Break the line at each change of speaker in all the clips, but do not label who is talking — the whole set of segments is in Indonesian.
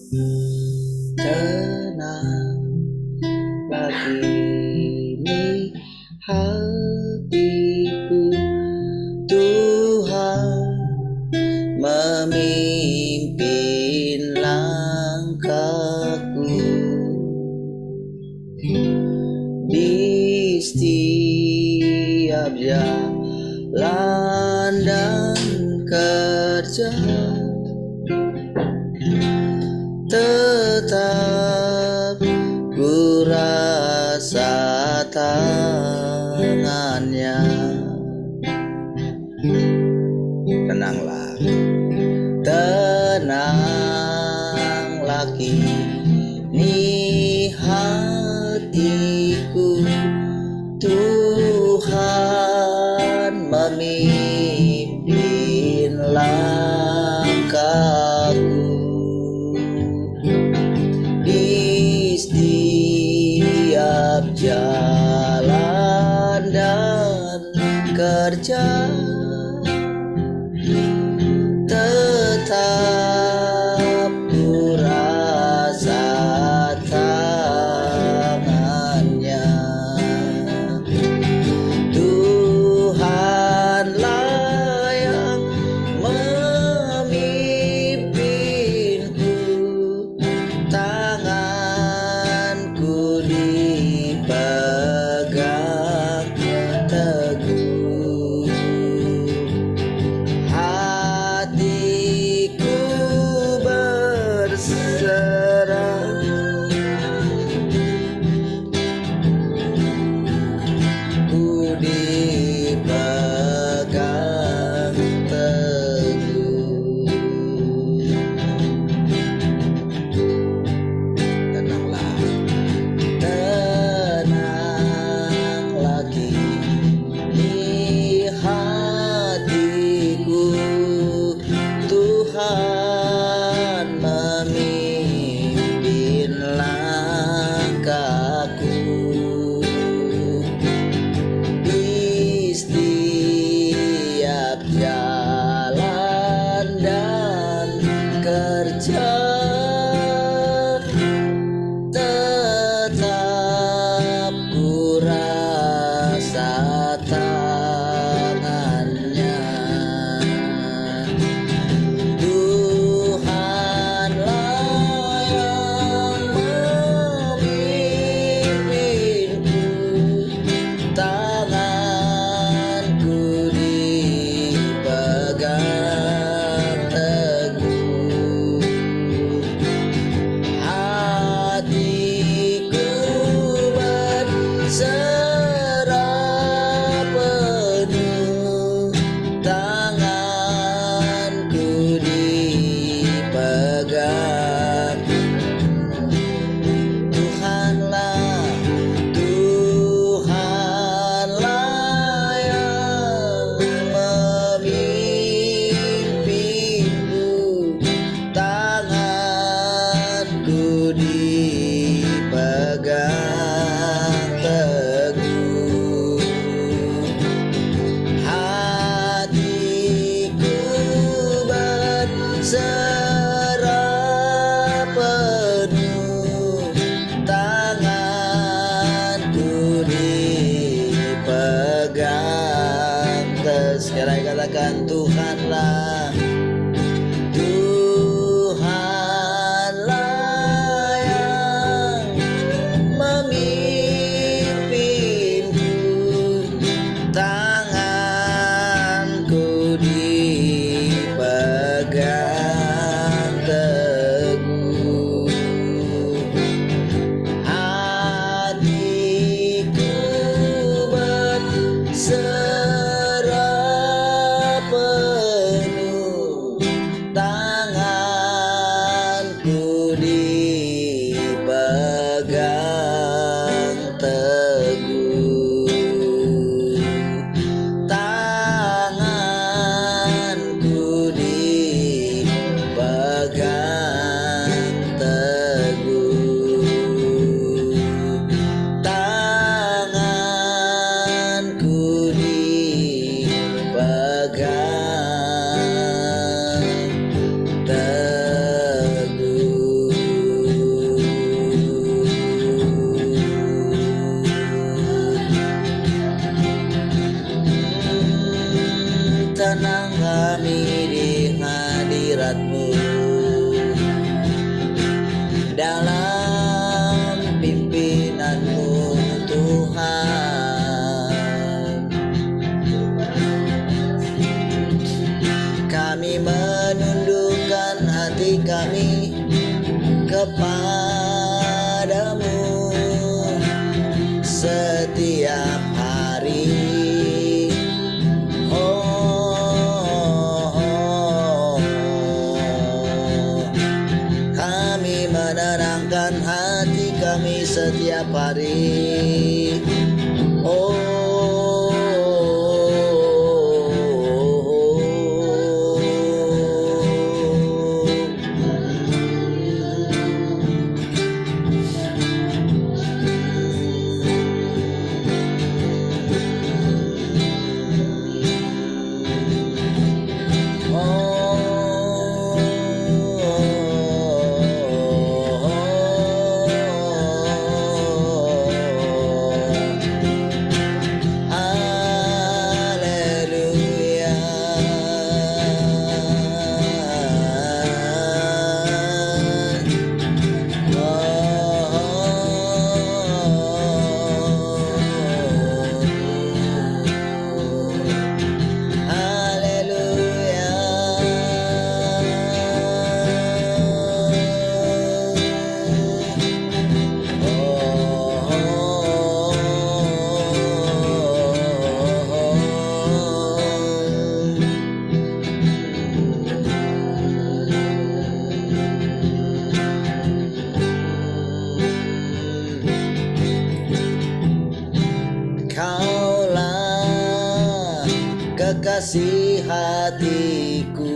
Tenanglah kini hatiku, Tuhan memimpin langkahku di setiap jalan dan kerja. Tetap ku rasa tangannya. Tenanglah, tenanglah kini hatiku, Tuhan memimpin langkahku di setiap jalan dan kerja. Tetap ku rasa tangannya. Tuhanlah yang memimpinku, tanganku dipegang teguh. dalam pimpinanmu Tuhan. Kami menundukkan hati kami kepadamu setiap hari. Kami menenangkan hati kami setiap hari. Kaulah kekasih hatiku,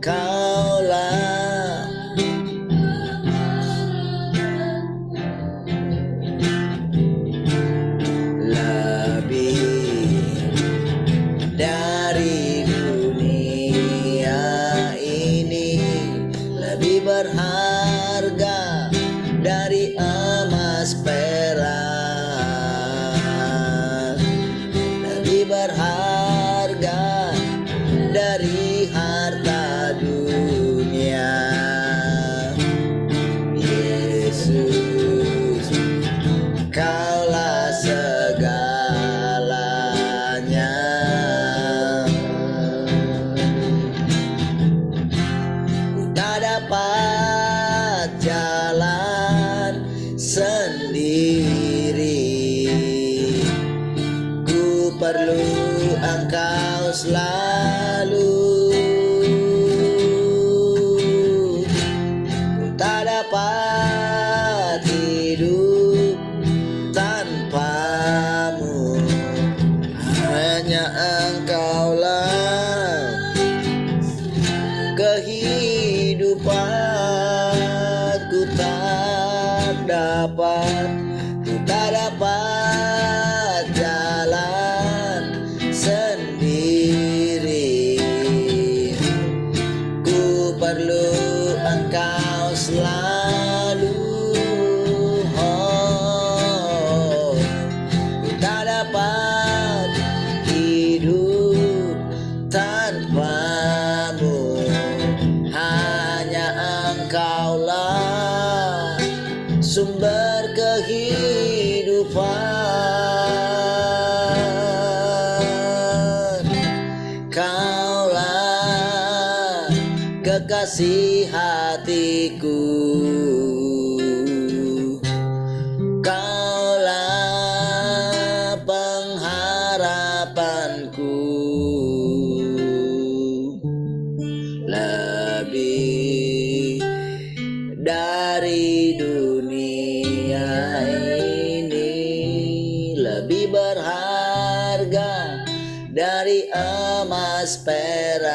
Kaulah lebih dari dunia ini, lebih berharga dari emas perak, lebih berharga dari harta dunia. Yesus, Kaulah segalanya. Ku tak dapat jalan sendiri, ku perlu Engkau selalu. Ku tak dapat hidup tanpamu, hanya Engkaulah kehidupan. Ku tak dapat jalan sendiri, ku perlu Engkau selalu. Ku tak dapat hidup tanpamu, hanya Engkaulah sumber kehidupan. Kaulah kekasih hatiku, Kaulah pengharapanku, lebih dari dunia ini, lebih berharga dari emas perak,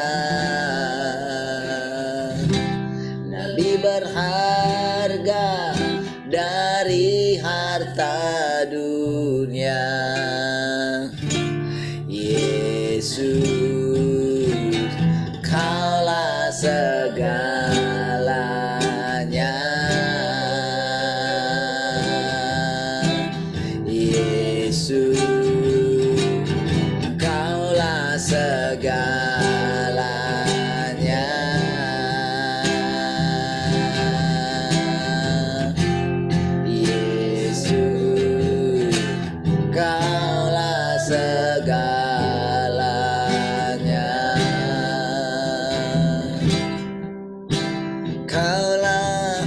lebih berharga dari harta dunia. Yesus, Kaulah segalanya. Yesus, Kaulah segalanya. Kaulah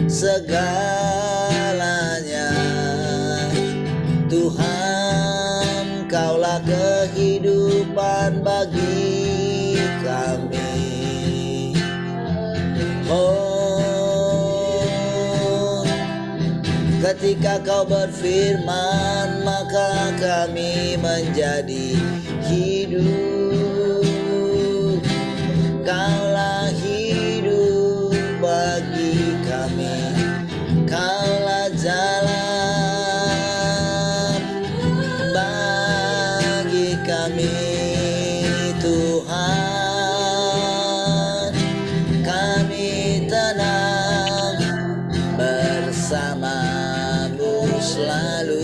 segalanya, Tuhan, Kaulah kehidupan bagi kami. Oh, ketika Kau berfirman, maka kami menjadi hidup. Kaulah hidup bagi kami, Kaulah jalan bagi kami, Tuhan. Kami tenang bersama-Mu selalu.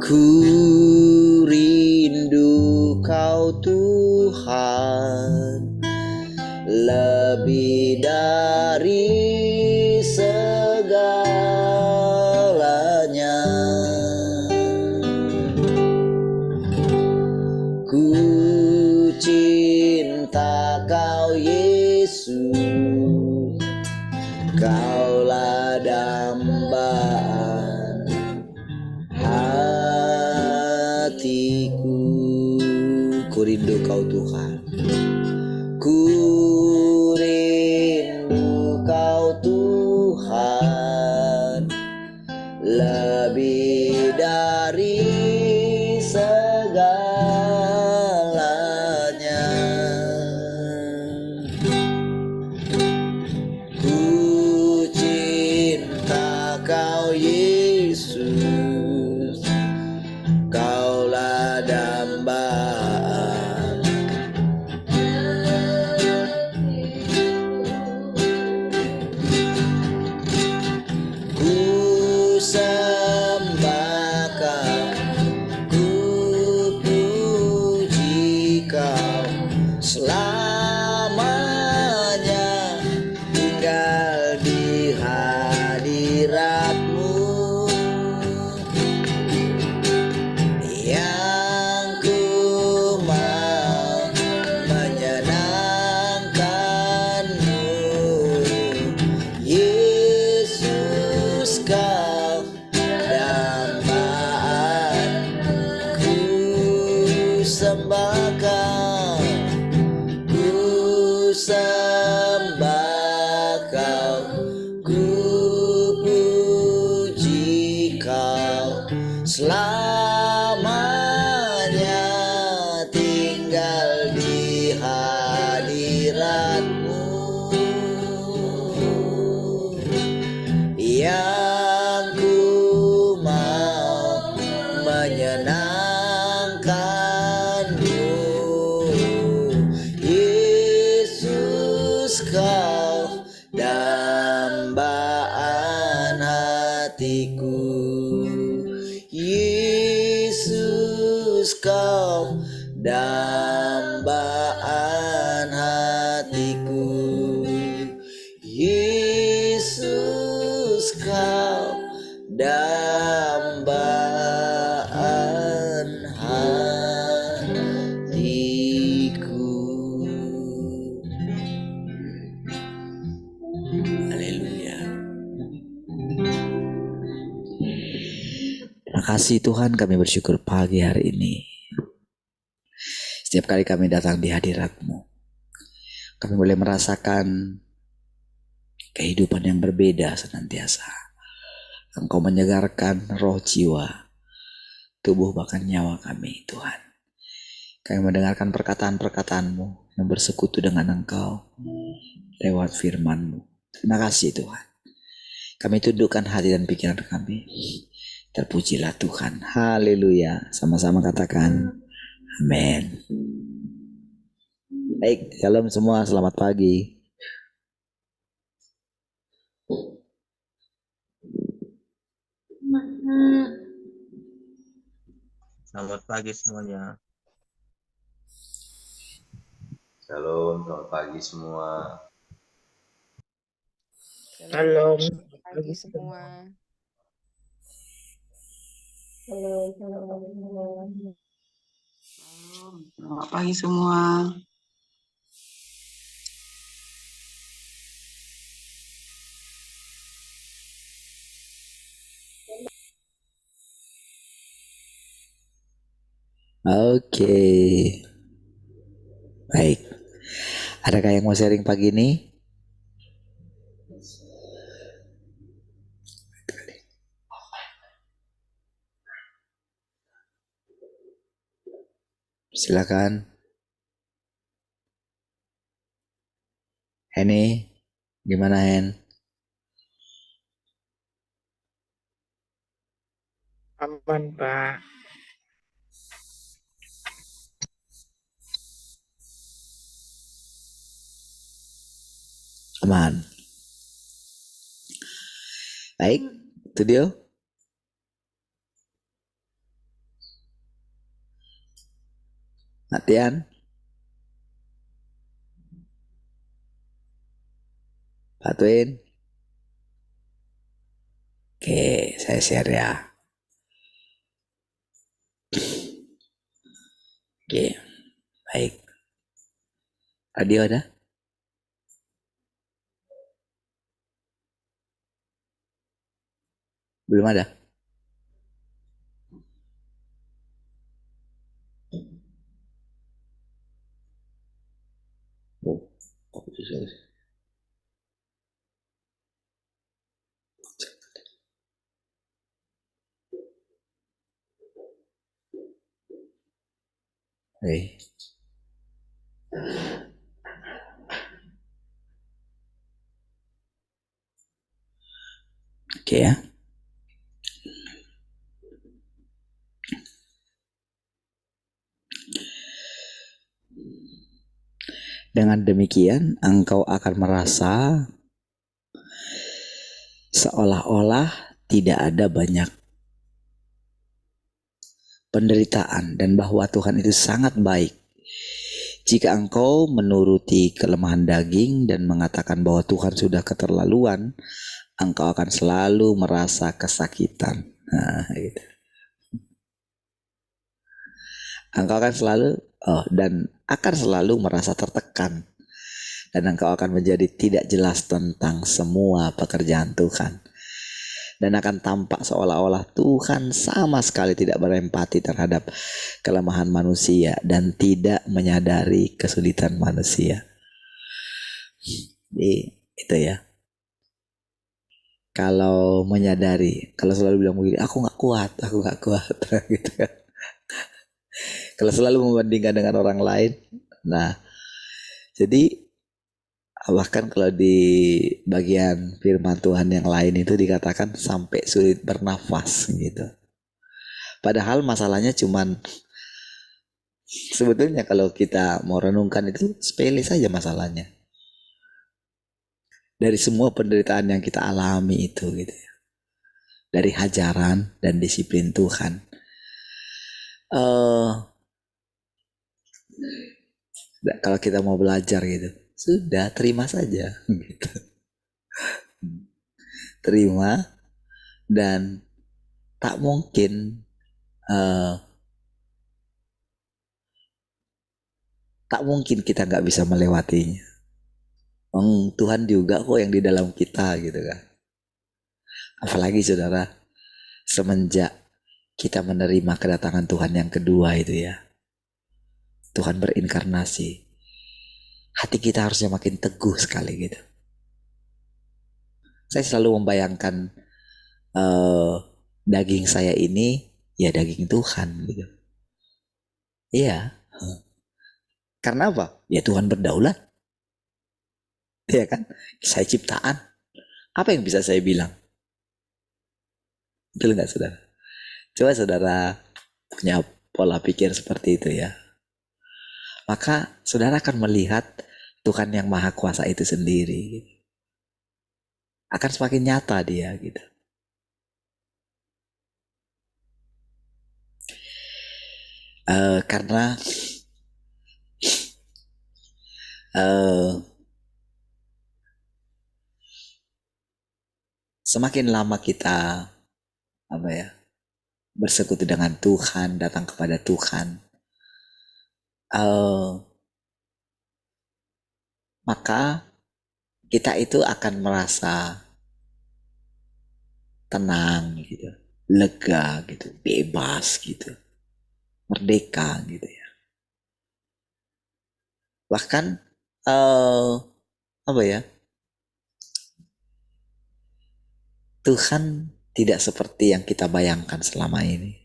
Ku rindu Kau Tuhan, lebih dari segalanya. Ku cinta Kau Yesus, Kaulah dambaan hatiku. Ku rindu Kau Tuhan, ku rindu Kau Tuhan, lebih dari segalanya. Ku cinta Kau Yesus, Kaulah dambaan. Ku sembah Kau, ku puji Kau selamanya, tinggal di hadirat-Mu. Yang ku mau menyenangkan-Mu, Yesus, Kau dambaan. Ku sembah Kau, ku sembah Kau, ku puji Kau selamanya, tinggal di hadirat-Mu. Yang ku mau menyenangkan-Mu, Yesus, Kau dambaan hatiku. Yesus, Kau dambaan hatiku. Yesus, Kau dambaan hatiku. Haleluya. Terima kasih Tuhan, kami bersyukur pagi hari ini. Setiap kali kami datang di hadirat-Mu, kami boleh merasakan kehidupan yang berbeda senantiasa. Engkau menyegarkan roh, jiwa, tubuh, bahkan nyawa kami, Tuhan. Kami mendengarkan perkataan-perkataan-Mu yang bersekutu dengan Engkau lewat firman-Mu. Terima kasih Tuhan. Kami tundukkan hati dan pikiran kami. Terpujilah Tuhan. Haleluya. Sama-sama katakan amin. Baik, shalom semua. Selamat pagi.
Selamat pagi semuanya.
Shalom, selamat pagi semua.
Shalom, selamat pagi semua.
Selamat pagi semua.
Oke. Baik. Adakah yang mau sharing pagi ini? Silakan. Henny, gimana Hen?
Aman, Pak.
Aman. Baik, itu dia. Latihan. Pak Twin. Oke, saya share ya. Oke, baik. Radio ada? Belum ada? Oh, kok bisa sih? Oke. Oke ya. Dengan demikian, engkau akan merasa seolah-olah tidak ada banyak penderitaan dan bahwa Tuhan itu sangat baik. Jika engkau menuruti kelemahan daging dan mengatakan bahwa Tuhan sudah keterlaluan, engkau akan selalu merasa kesakitan. Nah, gitu. Engkau akan selalu merasa tertekan, dan engkau akan menjadi tidak jelas tentang semua pekerjaan Tuhan, dan akan tampak seolah-olah Tuhan sama sekali tidak berempati terhadap kelemahan manusia dan tidak menyadari kesulitan manusia. Jadi itu ya. Kalau menyadari, kalau selalu bilang begini, aku nggak kuat gitu kan. Kalau selalu membandingkan dengan orang lain, nah jadi bahkan kalau di bagian firman Tuhan yang lain itu dikatakan sampai sulit bernafas gitu. Padahal masalahnya cuman sebetulnya kalau kita mau renungkan itu sepele saja masalahnya. Dari semua penderitaan yang kita alami itu gitu ya. Dari hajaran dan disiplin Tuhan. Kalau kita mau belajar gitu, sudah terima saja gitu. Terima, dan tak mungkin kita nggak bisa melewatinya. Tuhan juga kok yang di dalam kita gitu kan. Apalagi saudara, semenjak kita menerima kedatangan Tuhan yang kedua itu ya, Tuhan berinkarnasi, hati kita harusnya makin teguh sekali gitu. Saya selalu membayangkan daging saya ini ya daging Tuhan gitu. Iya. Karena apa? Ya Tuhan berdaulat. Iya kan? Saya ciptaan. Apa yang bisa saya bilang? Betul nggak saudara? Coba saudara punya pola pikir seperti itu ya. Maka saudara akan melihat Tuhan yang Maha Kuasa itu sendiri. Gitu. Akan semakin nyata dia gitu. Karena semakin lama kita bersekutu dengan Tuhan, datang kepada Tuhan, maka kita itu akan merasa tenang gitu, lega gitu, bebas gitu, merdeka gitu ya. Bahkan Tuhan tidak seperti yang kita bayangkan selama ini.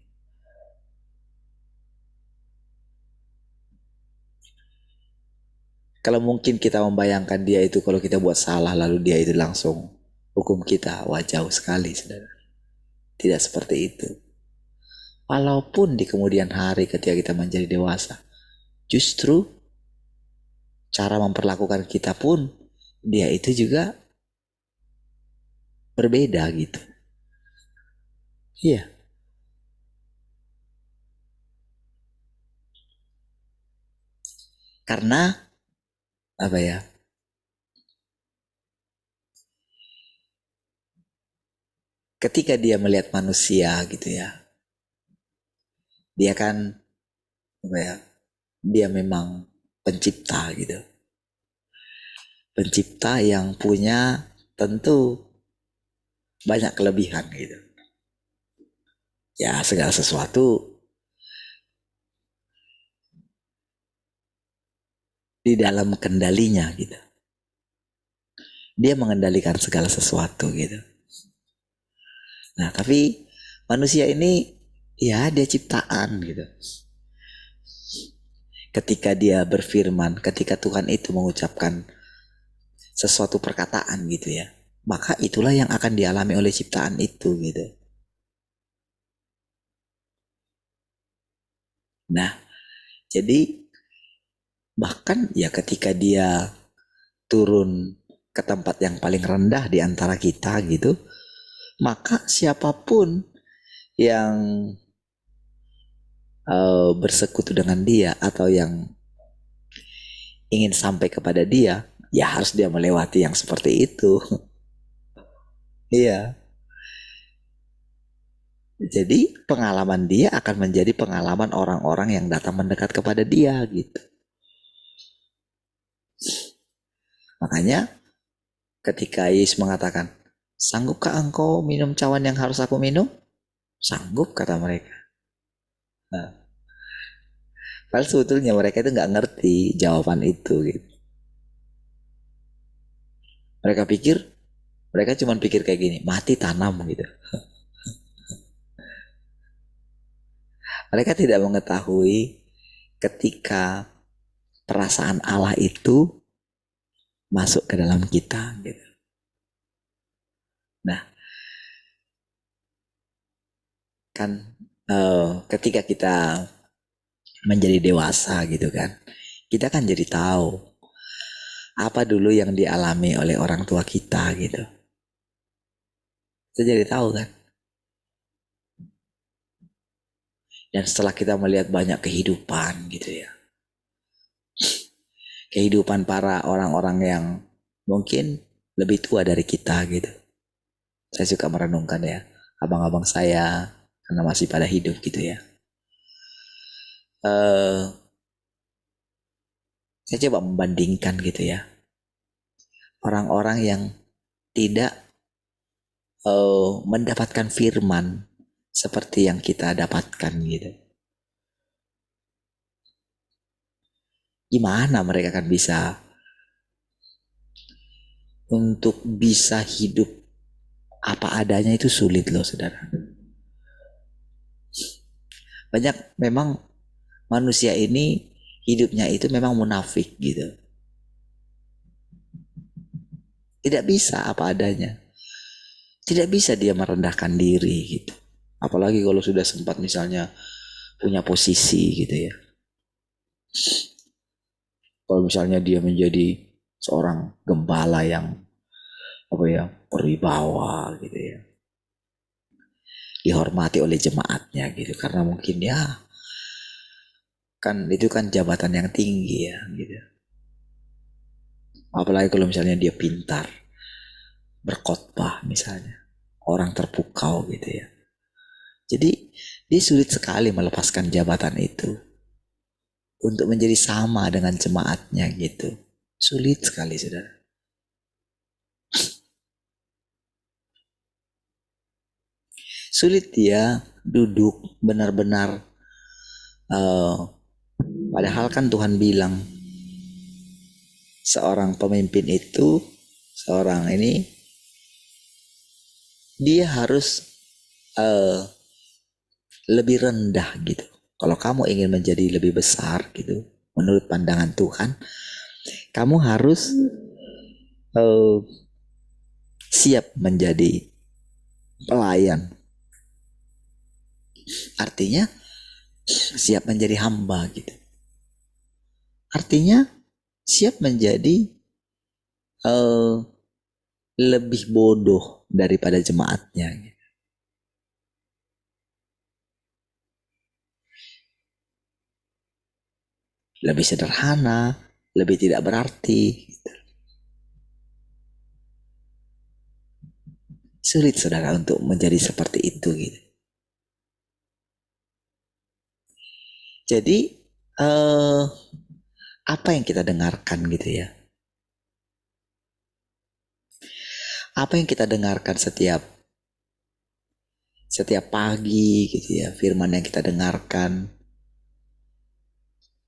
Kalau mungkin kita membayangkan dia itu kalau kita buat salah lalu dia itu langsung hukum kita, wah jauh sekali saudara. Tidak seperti itu. Walaupun di kemudian hari ketika kita menjadi dewasa, justru cara memperlakukan kita pun dia itu juga berbeda gitu. Iya. Karena ketika dia melihat manusia gitu ya, dia kan dia memang pencipta gitu. Pencipta yang punya tentu banyak kelebihan gitu. Ya segala sesuatu di dalam kendalinya gitu. Dia mengendalikan segala sesuatu gitu. Nah tapi manusia ini ya dia ciptaan gitu. Ketika dia berfirman, ketika Tuhan itu mengucapkan sesuatu perkataan gitu ya, maka itulah yang akan dialami oleh ciptaan itu gitu. Nah jadi bahkan ya ketika dia turun ke tempat yang paling rendah di antara kita gitu, maka siapapun yang bersekutu dengan dia atau yang ingin sampai kepada dia, ya harus dia melewati yang seperti itu. Iya. Jadi pengalaman dia akan menjadi pengalaman orang-orang yang datang mendekat kepada dia gitu. Makanya ketika Yesus mengatakan, sanggupkah engkau minum cawan yang harus aku minum? Sanggup, kata mereka. Nah, padahal sebetulnya mereka itu nggak ngerti jawaban itu gitu. Mereka cuma pikir kayak gini, mati tanam gitu. Mereka tidak mengetahui ketika perasaan Allah itu masuk ke dalam kita gitu. Nah, kan ketika kita menjadi dewasa gitu kan, kita kan jadi tahu apa dulu yang dialami oleh orang tua kita gitu. Kita jadi tahu kan. Dan setelah kita melihat banyak kehidupan gitu ya, kehidupan para orang-orang yang mungkin lebih tua dari kita gitu. Saya suka merenungkan ya, abang-abang saya karena masih pada hidup gitu ya. Saya coba membandingkan gitu ya. Orang-orang yang tidak mendapatkan firman seperti yang kita dapatkan gitu. Gimana mereka akan bisa untuk bisa hidup apa adanya itu sulit loh saudara. Banyak memang manusia ini hidupnya itu memang munafik gitu. Tidak bisa apa adanya. Tidak bisa dia merendahkan diri gitu. Apalagi kalau sudah sempat misalnya punya posisi gitu ya. Kalau misalnya dia menjadi seorang gembala yang berwibawa gitu ya. Dihormati oleh jemaatnya gitu. Karena mungkin ya kan itu kan jabatan yang tinggi ya gitu. Apalagi kalau misalnya dia pintar berkhotbah misalnya, orang terpukau gitu ya. Jadi dia sulit sekali melepaskan jabatan itu untuk menjadi sama dengan jemaatnya gitu. Sulit sekali saudara. Sulit dia duduk benar-benar padahal kan Tuhan bilang seorang pemimpin itu, seorang ini dia harus lebih rendah gitu. Kalau kamu ingin menjadi lebih besar gitu, menurut pandangan Tuhan, kamu harus siap menjadi pelayan. Artinya siap menjadi hamba gitu. Artinya siap menjadi lebih bodoh daripada jemaatnya gitu. Lebih sederhana, lebih tidak berarti gitu. Sulit saudara untuk menjadi seperti itu gitu. Jadi apa yang kita dengarkan gitu ya? Apa yang kita dengarkan setiap pagi gitu ya, firman yang kita dengarkan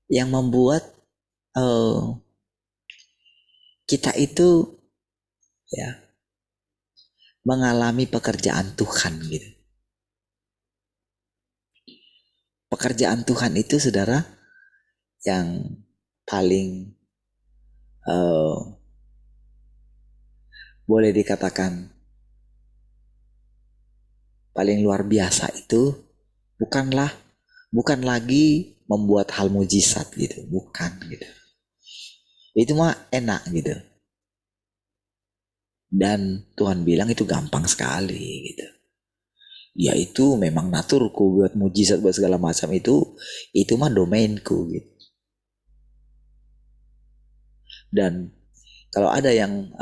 yang membuat kita itu ya mengalami pekerjaan Tuhan gitu. Pekerjaan Tuhan itu saudara yang paling boleh dikatakan paling luar biasa itu bukan lagi membuat hal mujizat gitu, bukan gitu. Itu mah enak gitu. Dan Tuhan bilang itu gampang sekali gitu. Ya itu memang naturku buat mujizat buat segala macam itu mah domainku gitu. Dan kalau ada yang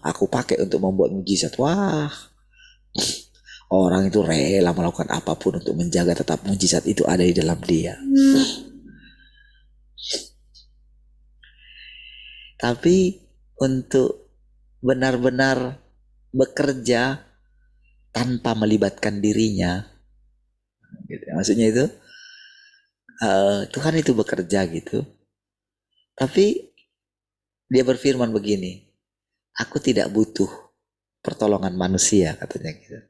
aku pakai untuk membuat mujizat, wah orang itu rela melakukan apapun untuk menjaga tetap mujizat itu ada di dalam dia. Tapi untuk benar-benar bekerja tanpa melibatkan dirinya, gitu. Maksudnya itu Tuhan itu bekerja gitu. Tapi dia berfirman begini, aku tidak butuh pertolongan manusia katanya gitu.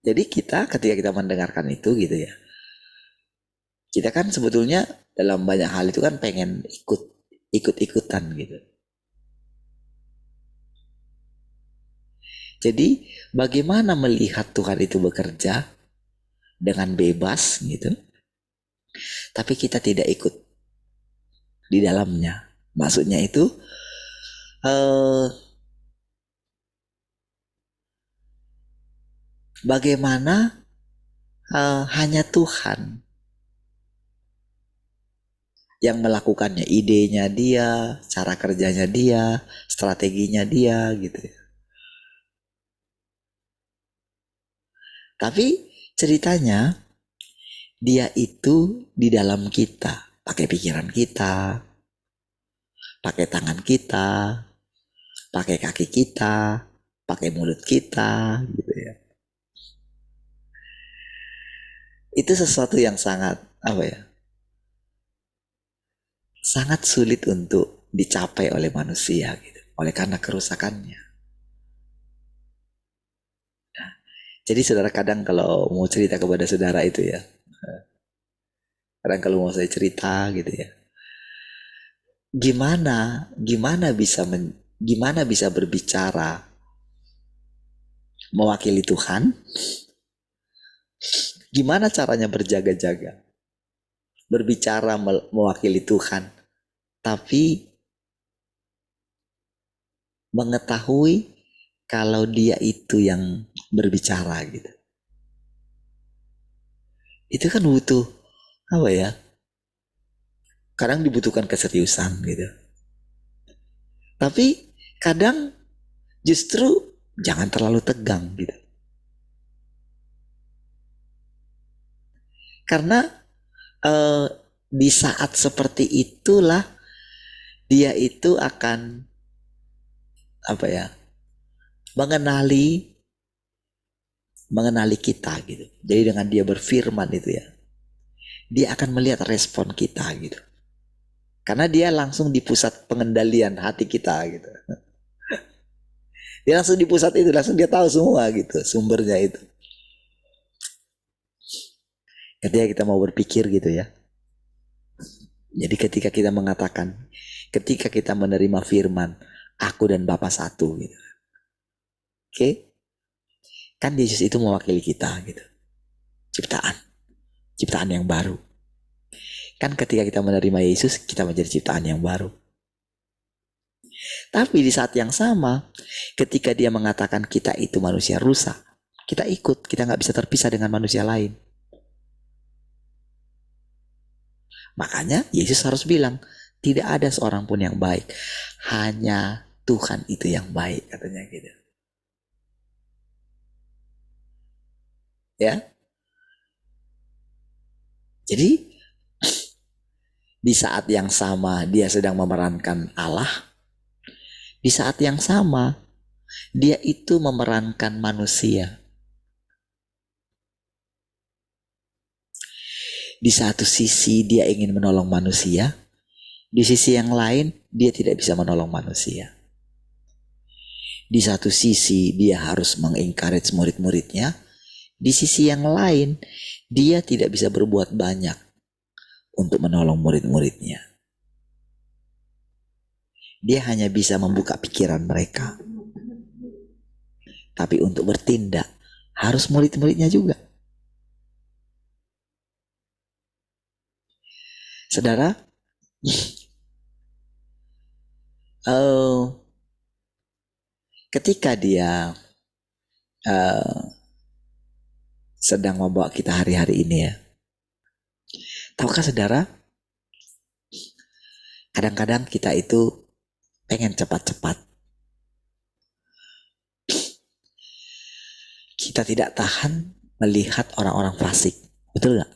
Jadi kita ketika kita mendengarkan itu gitu ya, kita kan sebetulnya dalam banyak hal itu kan pengen ikut-ikutan gitu. Jadi bagaimana melihat Tuhan itu bekerja dengan bebas gitu, tapi kita tidak ikut di dalamnya. Maksudnya itu bagaimana hanya Tuhan yang melakukannya, idenya dia, cara kerjanya dia, strateginya dia gitu ya. Tapi ceritanya dia itu di dalam kita, pakai pikiran kita, pakai tangan kita, pakai kaki kita, pakai mulut kita gitu ya. Itu sesuatu yang sangat sangat sulit untuk dicapai oleh manusia gitu. oleh karena kerusakannya. Jadi saudara kadang kalau mau cerita kepada saudara itu ya, kadang kalau mau saya cerita gitu ya, gimana bisa berbicara mewakili Tuhan, gimana caranya berjaga-jaga, berbicara mewakili Tuhan, tapi mengetahui kalau dia itu yang berbicara gitu. Itu kan butuh apa ya? Kadang dibutuhkan keseriusan gitu. Tapi kadang justru jangan terlalu tegang gitu. Karena di saat seperti itulah dia itu akan apa ya? mengenali kita gitu. Jadi dengan dia berfirman itu ya, dia akan melihat respon kita gitu. Karena dia langsung di pusat pengendalian hati kita gitu. Dia langsung di pusat itu, langsung dia tahu semua gitu sumbernya itu. Ketika kita mau berpikir gitu ya. Jadi ketika kita mengatakan, ketika kita menerima firman, aku dan Bapa satu gitu. Oke? Kan Yesus itu mewakili kita gitu. Ciptaan yang baru. Kan ketika kita menerima Yesus, kita menjadi ciptaan yang baru. Tapi di saat yang sama, ketika dia mengatakan kita itu manusia rusak, kita ikut, kita gak bisa terpisah dengan manusia lain. Makanya Yesus harus bilang, tidak ada seorang pun yang baik, hanya Tuhan itu yang baik, katanya gitu. Ya. Jadi di saat yang sama dia sedang memerankan Allah, di saat yang sama dia itu memerankan manusia. Di satu sisi dia ingin menolong manusia, di sisi yang lain dia tidak bisa menolong manusia. Di satu sisi dia harus mengencourage murid-muridnya, di sisi yang lain dia tidak bisa berbuat banyak untuk menolong murid-muridnya. Dia hanya bisa membuka pikiran mereka. Tapi untuk bertindak harus murid-muridnya juga. Saudara, ketika dia sedang membawa kita hari-hari ini ya, tahukah saudara, kadang-kadang kita itu pengen cepat-cepat. Kita tidak tahan melihat orang-orang fasik, betul gak?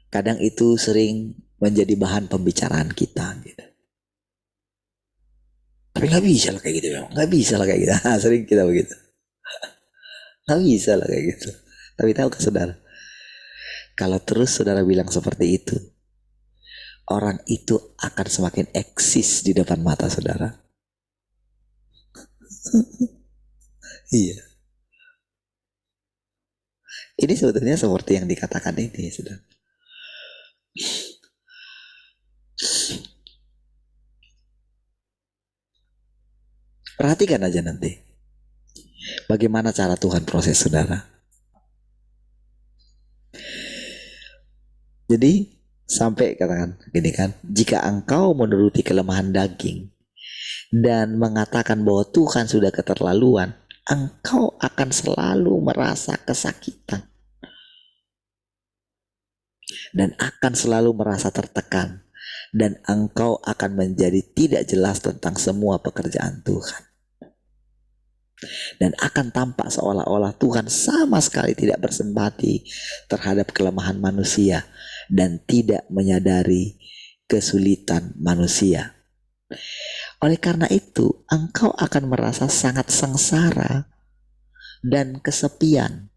Kadang itu sering menjadi bahan pembicaraan kita gitu. Tapi gak bisa lah kayak gitu memang. Gak bisa lah kayak gitu. Sering kita begitu. Gak bisa lah kayak gitu. Tapi tahu ke saudara, kalau terus saudara bilang seperti itu, orang itu akan semakin eksis di depan mata saudara. Iya. Ini sebetulnya seperti yang dikatakan ini, saudara. Perhatikan aja nanti bagaimana cara Tuhan proses saudara. Jadi sampai katakan gini kan, jika engkau menuruti kelemahan daging dan mengatakan bahwa Tuhan sudah keterlaluan, engkau akan selalu merasa kesakitan dan akan selalu merasa tertekan, dan engkau akan menjadi tidak jelas tentang semua pekerjaan Tuhan. Dan akan tampak seolah-olah Tuhan sama sekali tidak bersempati terhadap kelemahan manusia dan tidak menyadari kesulitan manusia. Oleh karena itu, engkau akan merasa sangat sengsara dan kesepian,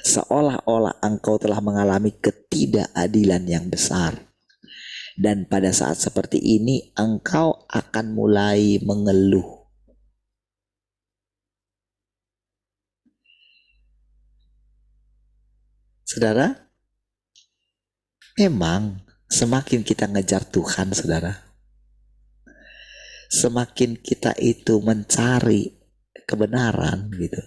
seolah-olah engkau telah mengalami ketidakadilan yang besar Dan pada saat seperti ini engkau akan mulai mengeluh. Saudara, memang semakin kita ngejar Tuhan, saudara, semakin kita itu mencari kebenaran gitu,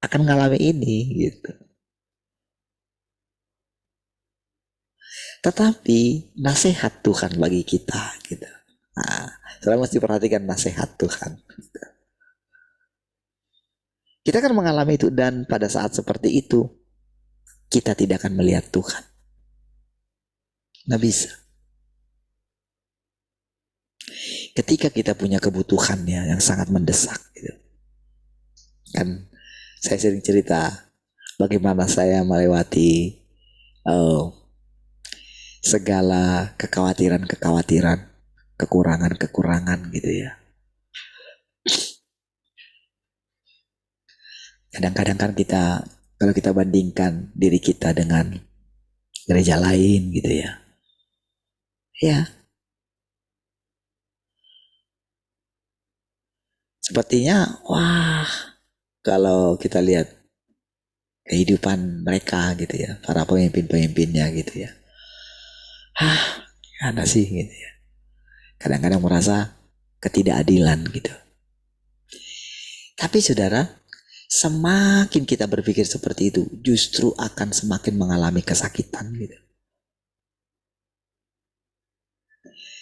akan mengalami ini gitu. Tetapi nasihat Tuhan bagi kita gitu. Nah, saudara mesti perhatikan nasihat Tuhan. Kita akan mengalami itu, dan pada saat seperti itu kita tidak akan melihat Tuhan. Nggak bisa. Ketika kita punya kebutuhannya yang sangat mendesak gitu. Kan saya sering cerita bagaimana saya melewati segala kekhawatiran, kekurangan gitu ya. Kadang-kadang kan kita, kalau kita bandingkan diri kita dengan gereja lain gitu ya. Ya. Sepertinya, wah, kalau kita lihat kehidupan mereka gitu ya, para pemimpin-pemimpinnya gitu ya. Ada sih gitu ya. Kadang-kadang merasa ketidakadilan gitu. Tapi saudara, semakin kita berpikir seperti itu, justru akan semakin mengalami kesakitan gitu.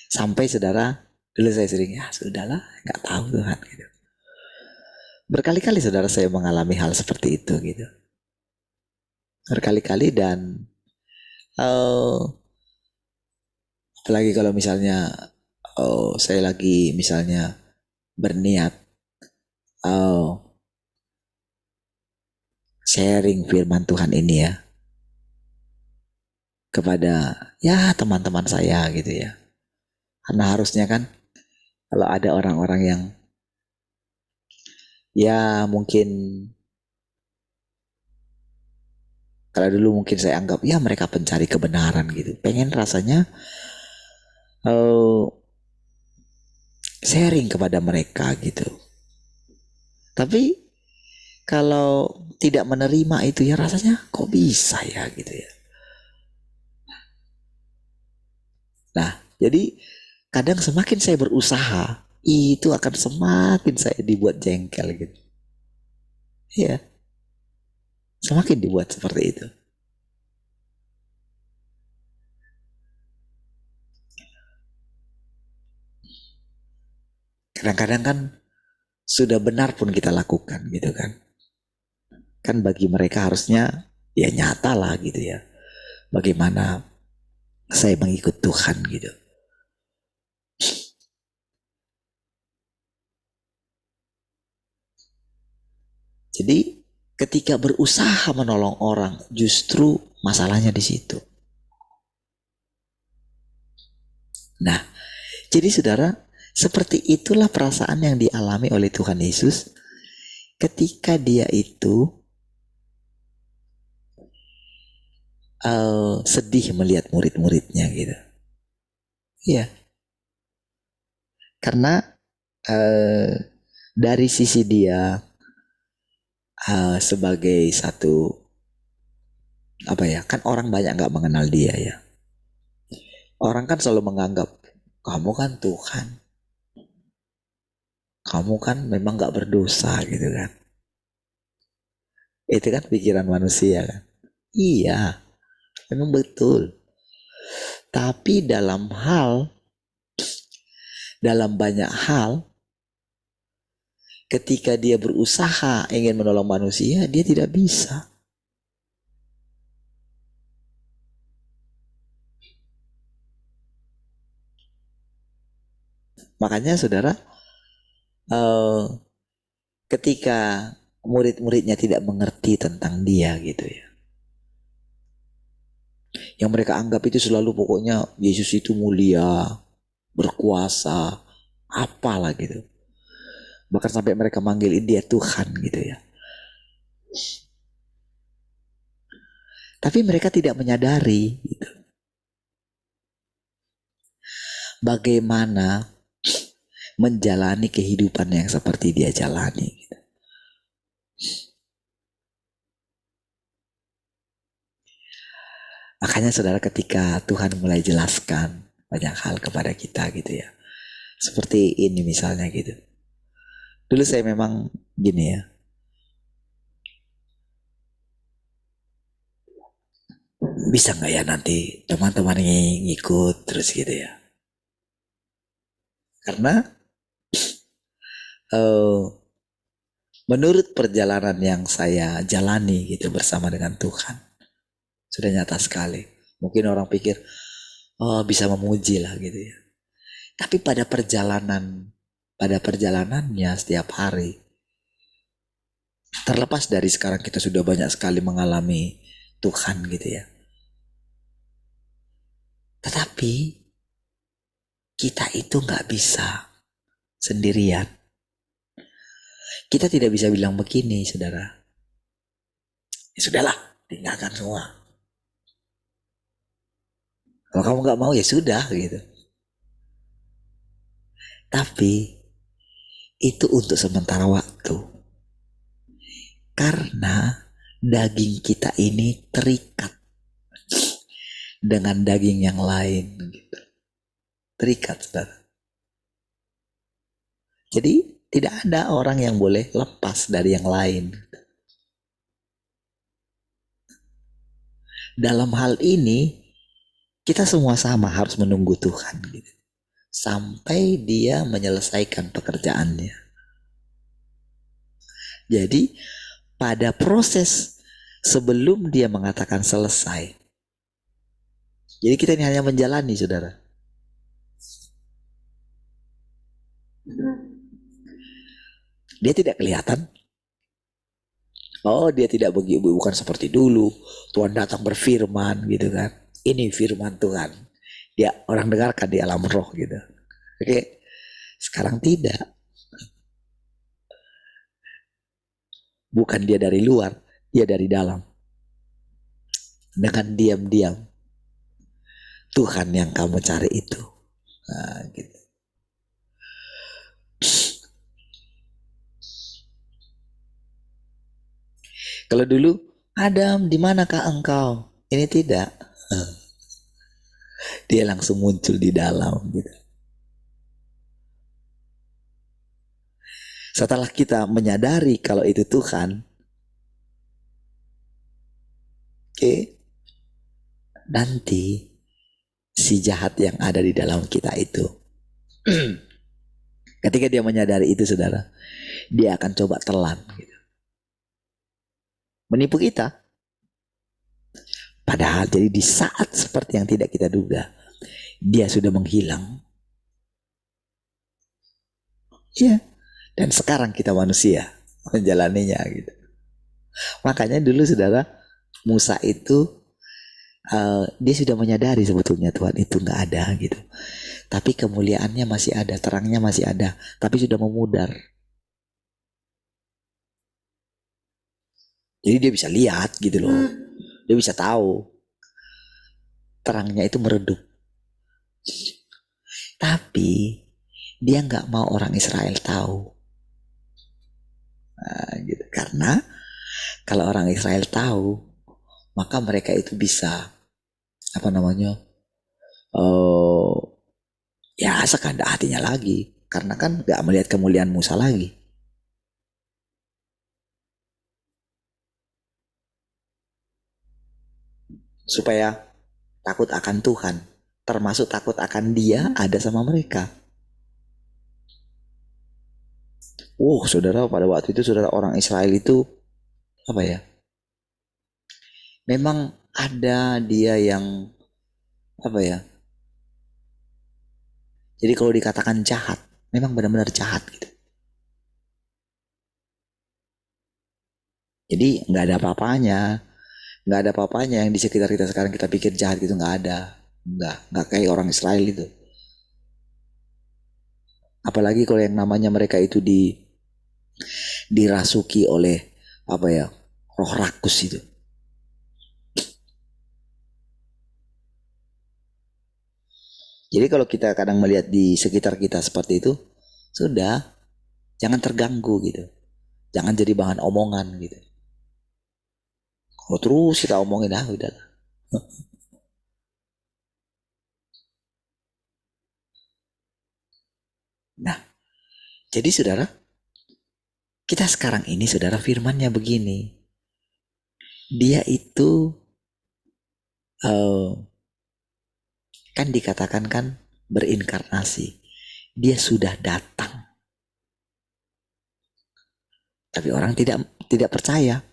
Sampai saudara, dulu saya sering, ya sudahlah, gak tahu Tuhan gitu. Berkali-kali saudara saya mengalami hal seperti itu gitu. Berkali-kali, dan apalagi kalau misalnya saya lagi misalnya berniat sharing firman Tuhan ini ya kepada ya teman-teman saya gitu ya. Karena harusnya kan kalau ada orang-orang yang ya mungkin, kalau dulu mungkin saya anggap ya mereka pencari kebenaran gitu, pengen rasanya sharing kepada mereka gitu. Tapi kalau tidak menerima itu ya rasanya kok bisa ya gitu ya. Nah, jadi kadang semakin saya berusaha, itu akan semakin saya dibuat jengkel gitu. Iya, semakin dibuat seperti itu. Kadang-kadang kan sudah benar pun kita lakukan gitu kan. Kan bagi mereka harusnya ya nyata lah gitu ya. Bagaimana saya mengikut Tuhan gitu. Jadi ketika berusaha menolong orang, justru masalahnya di situ. Nah, jadi saudara, seperti itulah perasaan yang dialami oleh Tuhan Yesus ketika dia itu sedih melihat murid-muridnya gitu. Iya. Karena dari sisi dia sebagai satu apa ya, kan orang banyak nggak mengenal dia ya. Orang kan selalu menganggap kamu kan Tuhan, kamu kan memang nggak berdosa gitu kan. Itu kan pikiran manusia kan. Iya, memang betul. Tapi dalam banyak hal, ketika dia berusaha ingin menolong manusia, dia tidak bisa. Makanya saudara, ketika murid-muridnya tidak mengerti tentang dia gitu ya, yang mereka anggap itu selalu pokoknya Yesus itu mulia, berkuasa, apalah gitu. Bahkan sampai mereka manggil dia Tuhan gitu ya. Tapi mereka tidak menyadari gitu. bagaimana menjalani kehidupan yang seperti dia jalani gitu. Makanya saudara, ketika Tuhan mulai jelaskan banyak hal kepada kita gitu ya, seperti ini misalnya gitu. Dulu saya memang gini ya, bisa nggak ya nanti teman-teman ngikut terus gitu ya. Karena menurut perjalanan yang saya jalani gitu bersama dengan Tuhan, sudah nyata sekali. Mungkin orang pikir, oh bisa memuji lah gitu ya. Tapi pada perjalanannya setiap hari, terlepas dari sekarang kita sudah banyak sekali mengalami Tuhan gitu ya. Tetapi kita itu nggak bisa sendirian. Kita tidak bisa bilang begini, saudara. Ya sudahlah, tinggalkan semua. Kalau kamu nggak mau ya sudah gitu. Tapi itu untuk sementara waktu. Karena daging kita ini terikat dengan daging yang lain gitu. Terikat, saudara. Jadi tidak ada orang yang boleh lepas dari yang lain. Dalam hal ini kita semua sama harus menunggu Tuhan gitu, sampai dia menyelesaikan pekerjaannya. Jadi pada proses sebelum dia mengatakan selesai, jadi kita ini hanya menjalani, saudara. Dia tidak kelihatan. Oh, dia tidak begitu, bukan seperti dulu. Tuhan datang berfirman gitu kan. Ini firman Tuhan. Dia orang dengarkan di alam roh gitu. Oke. Sekarang tidak. Bukan dia dari luar, dia dari dalam. Dengan diam-diam. Tuhan yang kamu cari itu. Nah, gitu. Kalau dulu, Adam, di manakah engkau? Ini tidak. Dia langsung muncul di dalam gitu. Setelah kita menyadari kalau itu Tuhan, oke, nanti si jahat yang ada di dalam kita itu, ketika dia menyadari itu, saudara, dia akan coba telan gitu, menipu kita. Padahal jadi di saat seperti yang tidak kita duga, dia sudah menghilang. Ya, dan sekarang kita manusia menjalaninya gitu. Makanya dulu, saudara, Musa itu dia sudah menyadari sebetulnya Tuhan itu nggak ada gitu. Tapi kemuliaannya masih ada, terangnya masih ada, tapi sudah memudar. Jadi dia bisa lihat gitu loh. Dia bisa tahu. Terangnya itu meredup. Tapi dia nggak mau orang Israel tahu. Nah, gitu. Karena kalau orang Israel tahu, maka mereka itu bisa ya sekehendak hatinya lagi. Karena kan nggak melihat kemuliaan Musa lagi. Supaya takut akan Tuhan, termasuk takut akan dia ada sama mereka. Saudara, pada waktu itu, saudara, orang Israel itu memang ada dia yang jadi kalau dikatakan jahat, memang benar-benar jahat gitu. Jadi nggak ada apa-apanya yang di sekitar kita sekarang kita pikir jahat gitu, nggak ada. Nggak kayak orang Israel itu. Apalagi kalau yang namanya mereka itu dirasuki oleh roh rakus itu. Jadi kalau kita kadang melihat di sekitar kita seperti itu, sudah, jangan terganggu gitu. Jangan jadi bahan omongan gitu. Kalau terus kita omongin, udah. Nah, jadi saudara, kita sekarang ini saudara firmannya begini. Dia itu kan dikatakan kan berinkarnasi. Dia sudah datang. Tapi orang tidak percaya.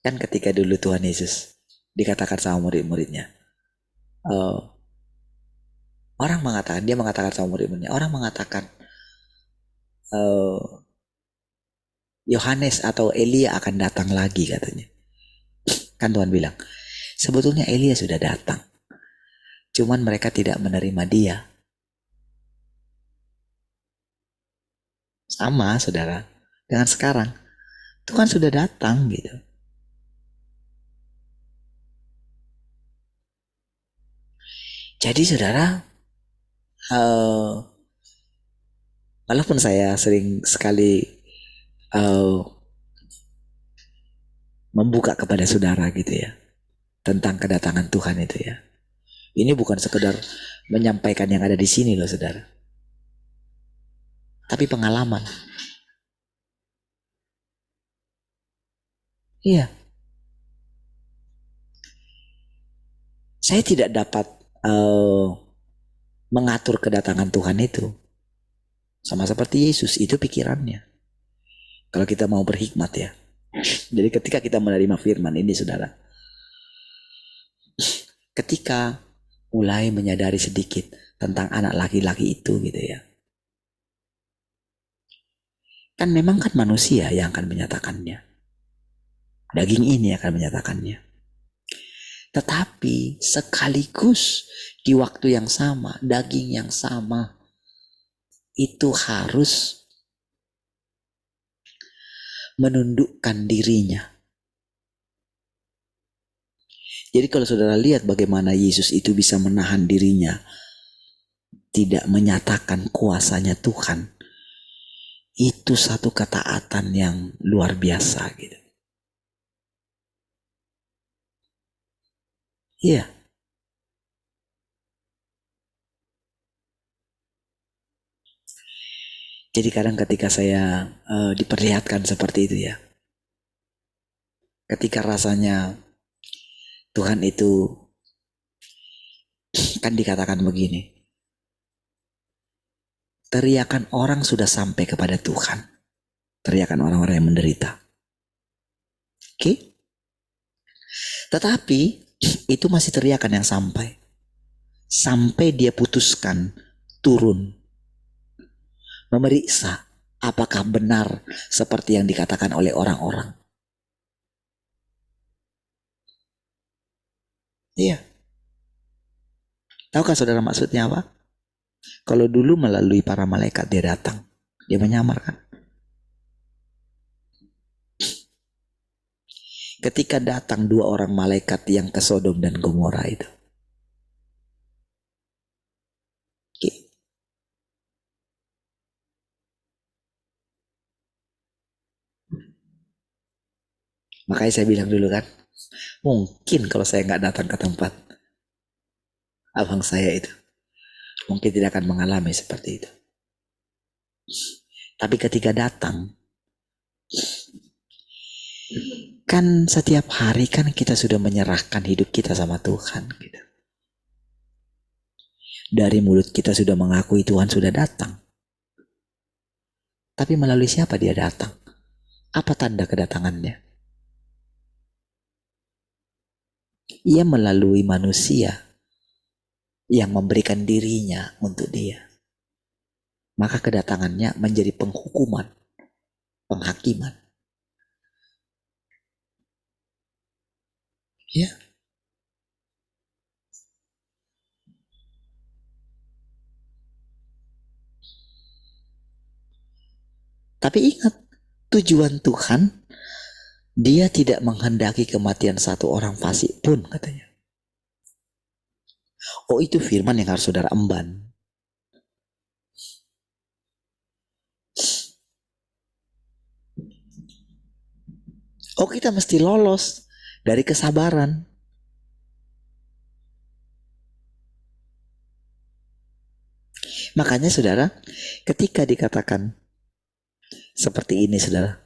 Kan ketika dulu Tuhan Yesus dikatakan sama murid-muridnya, dia mengatakan sama murid-muridnya, orang mengatakan Yohanes atau Elia akan datang lagi katanya. Kan Tuhan bilang, sebetulnya Elia sudah datang. Cuman mereka tidak menerima dia. Sama saudara, dengan sekarang. Tuhan sudah datang gitu. Jadi saudara, walaupun saya sering sekali membuka kepada saudara gitu ya, tentang kedatangan Tuhan itu ya. Ini bukan sekedar menyampaikan yang ada di sini loh saudara. Tapi pengalaman. Iya. Saya tidak dapat mengatur kedatangan Tuhan itu. Sama seperti Yesus, itu pikirannya. Kalau kita mau berhikmat ya. Jadi ketika kita menerima firman ini saudara. Ketika mulai menyadari sedikit tentang anak laki-laki itu gitu ya. Kan memang kan manusia yang akan menyatakannya. Daging ini akan menyatakannya. Tetapi sekaligus di waktu yang sama, daging yang sama, itu harus menundukkan dirinya. Jadi kalau saudara lihat bagaimana Yesus itu bisa menahan dirinya, tidak menyatakan kuasanya Tuhan, itu satu ketaatan yang luar biasa gitu. Iya. Jadi kadang ketika saya diperlihatkan seperti itu ya. Ketika rasanya Tuhan itu kan dikatakan begini. Teriakan orang sudah sampai kepada Tuhan. Teriakan orang-orang yang menderita. Oke? Tetapi itu masih teriakan yang sampai. Sampai dia putuskan turun. Memeriksa apakah benar seperti yang dikatakan oleh orang-orang. Iya. Tahukah saudara maksudnya apa? Kalau dulu melalui para malaikat dia datang. Dia menyamar kan? Ketika datang 2 orang malaikat yang ke Sodom dan Gomora itu. Oke. Makanya saya bilang dulu kan. Mungkin kalau saya nggak datang ke tempat abang saya itu. Mungkin tidak akan mengalami seperti itu. Tapi ketika datang. Kan setiap hari kan kita sudah menyerahkan hidup kita sama Tuhan gitu. Dari mulut kita sudah mengakui Tuhan sudah datang. Tapi melalui siapa dia datang? Apa tanda kedatangannya? Ia melalui manusia yang memberikan dirinya untuk dia. Maka kedatangannya menjadi penghukuman, penghakiman. Ya. Tapi ingat, tujuan Tuhan Dia tidak menghendaki kematian satu orang fasik pun, katanya. Oh, itu firman yang harus saudara emban. Oh, kita mesti lolos dari kesabaran. Makanya saudara, ketika dikatakan seperti ini saudara,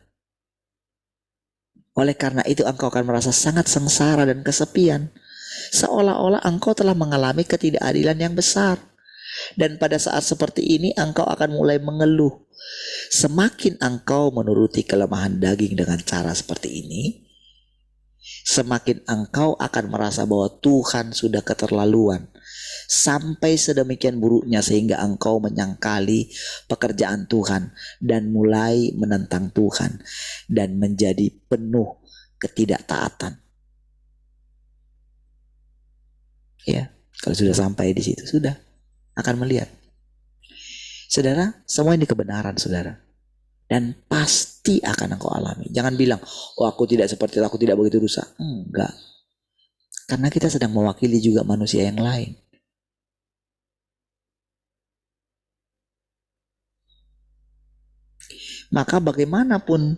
oleh karena itu engkau akan merasa sangat sengsara dan kesepian, seolah-olah engkau telah mengalami ketidakadilan yang besar. Dan pada saat seperti ini engkau akan mulai mengeluh. Semakin engkau menuruti kelemahan daging dengan cara seperti ini, semakin engkau akan merasa bahwa Tuhan sudah keterlaluan. Sampai sedemikian buruknya sehingga engkau menyangkali pekerjaan Tuhan dan mulai menentang Tuhan dan menjadi penuh ketidaktaatan. Ya, kalau sudah sampai di situ sudah akan melihat. Saudara, semua ini kebenaran saudara. Dan pasti akan engkau alami. Jangan bilang, oh aku tidak seperti itu, aku tidak begitu dosa. Enggak. Karena kita sedang mewakili juga manusia yang lain. Maka bagaimanapun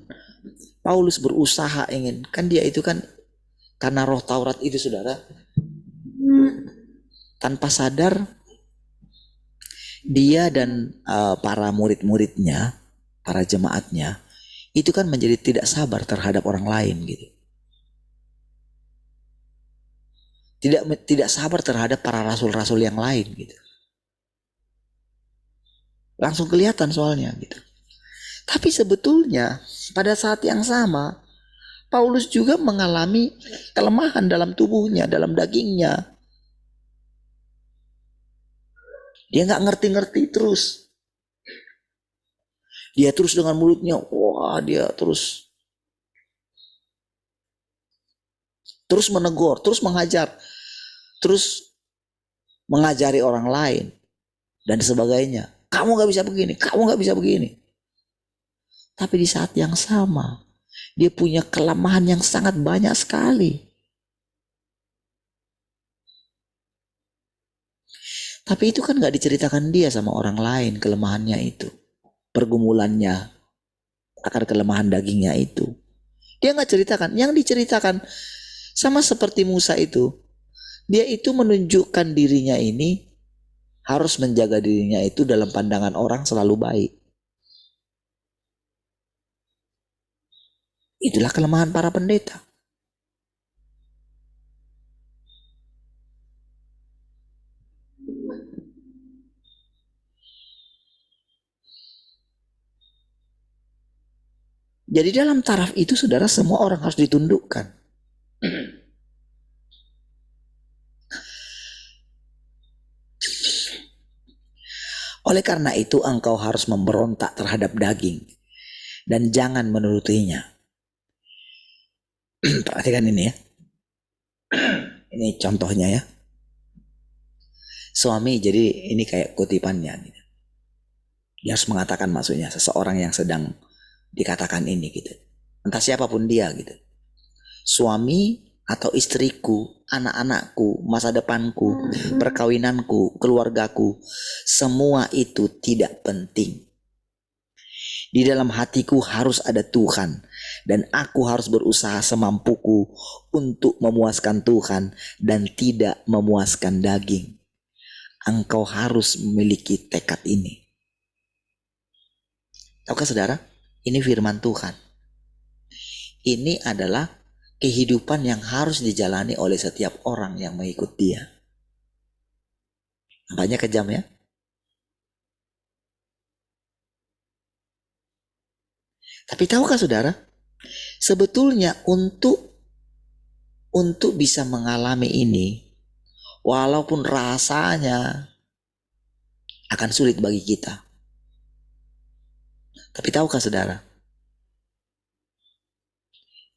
Paulus berusaha ingin, kan dia itu kan karena roh Taurat itu saudara, tanpa sadar dia dan para murid-muridnya, para jemaatnya, itu kan menjadi tidak sabar terhadap orang lain gitu. Tidak sabar terhadap para rasul-rasul yang lain gitu. Langsung kelihatan soalnya gitu. Tapi sebetulnya pada saat yang sama Paulus juga mengalami kelemahan dalam tubuhnya, dalam dagingnya. Dia nggak ngerti-ngerti terus. Dia terus dengan mulutnya, wah dia terus menegur, terus menghajar, terus mengajari orang lain dan sebagainya. Kamu nggak bisa begini, kamu nggak bisa begini. Tapi di saat yang sama, dia punya kelemahan yang sangat banyak sekali. Tapi itu kan gak diceritakan dia sama orang lain kelemahannya itu. Pergumulannya akan kelemahan dagingnya itu. Dia gak ceritakan. Yang diceritakan sama seperti Musa itu. Dia itu menunjukkan dirinya ini harus menjaga dirinya itu dalam pandangan orang selalu baik. Itulah kelemahan para pendeta. Jadi dalam taraf itu saudara semua orang harus ditundukkan. Oleh karena itu engkau harus memberontak terhadap daging dan jangan menurutinya. Perhatikan ini ya. Ini contohnya ya. Suami, jadi ini kayak kutipannya. Dia harus mengatakan maksudnya seseorang yang sedang dikatakan ini gitu. Entah siapapun dia gitu. Suami atau istriku, anak-anakku, masa depanku, perkawinanku, keluargaku, semua itu tidak penting. Di dalam hatiku harus ada Tuhan dan aku harus berusaha semampuku untuk memuaskan Tuhan dan tidak memuaskan daging. Engkau harus memiliki tekad ini. Tahukah saudara? Ini firman Tuhan. Ini adalah kehidupan yang harus dijalani oleh setiap orang yang mengikut dia. Nampaknya kejam ya? Tapi tahukah saudara? Sebetulnya untuk bisa mengalami ini, walaupun rasanya akan sulit bagi kita. Tapi tahukah saudara?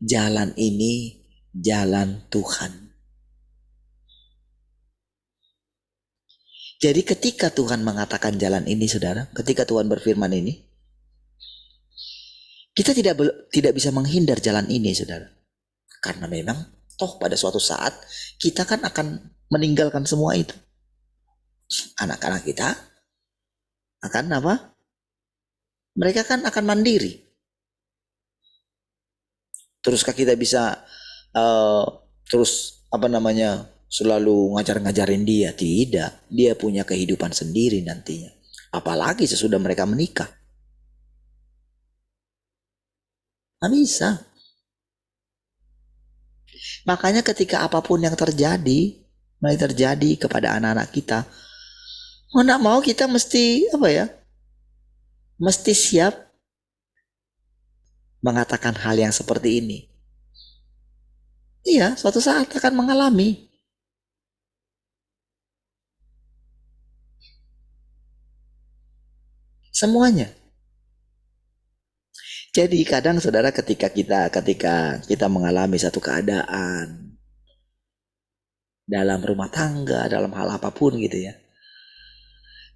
Jalan ini jalan Tuhan. Jadi ketika Tuhan mengatakan jalan ini saudara, ketika Tuhan berfirman ini, Kita tidak bisa menghindar jalan ini, saudara. Karena memang toh pada suatu saat kita kan akan meninggalkan semua itu. Anak-anak kita akan apa? Mereka kan akan mandiri. Teruskah kita bisa terus selalu ngajarin dia? Tidak. Dia punya kehidupan sendiri nantinya. Apalagi sesudah mereka menikah. Nggak bisa. Makanya ketika apapun yang mulai terjadi kepada anak-anak kita, mau nggak mau kita mesti mesti siap mengatakan hal yang seperti ini. Iya, suatu saat akan mengalami. Semuanya. Jadi kadang saudara ketika kita mengalami satu keadaan dalam rumah tangga, dalam hal apapun gitu ya.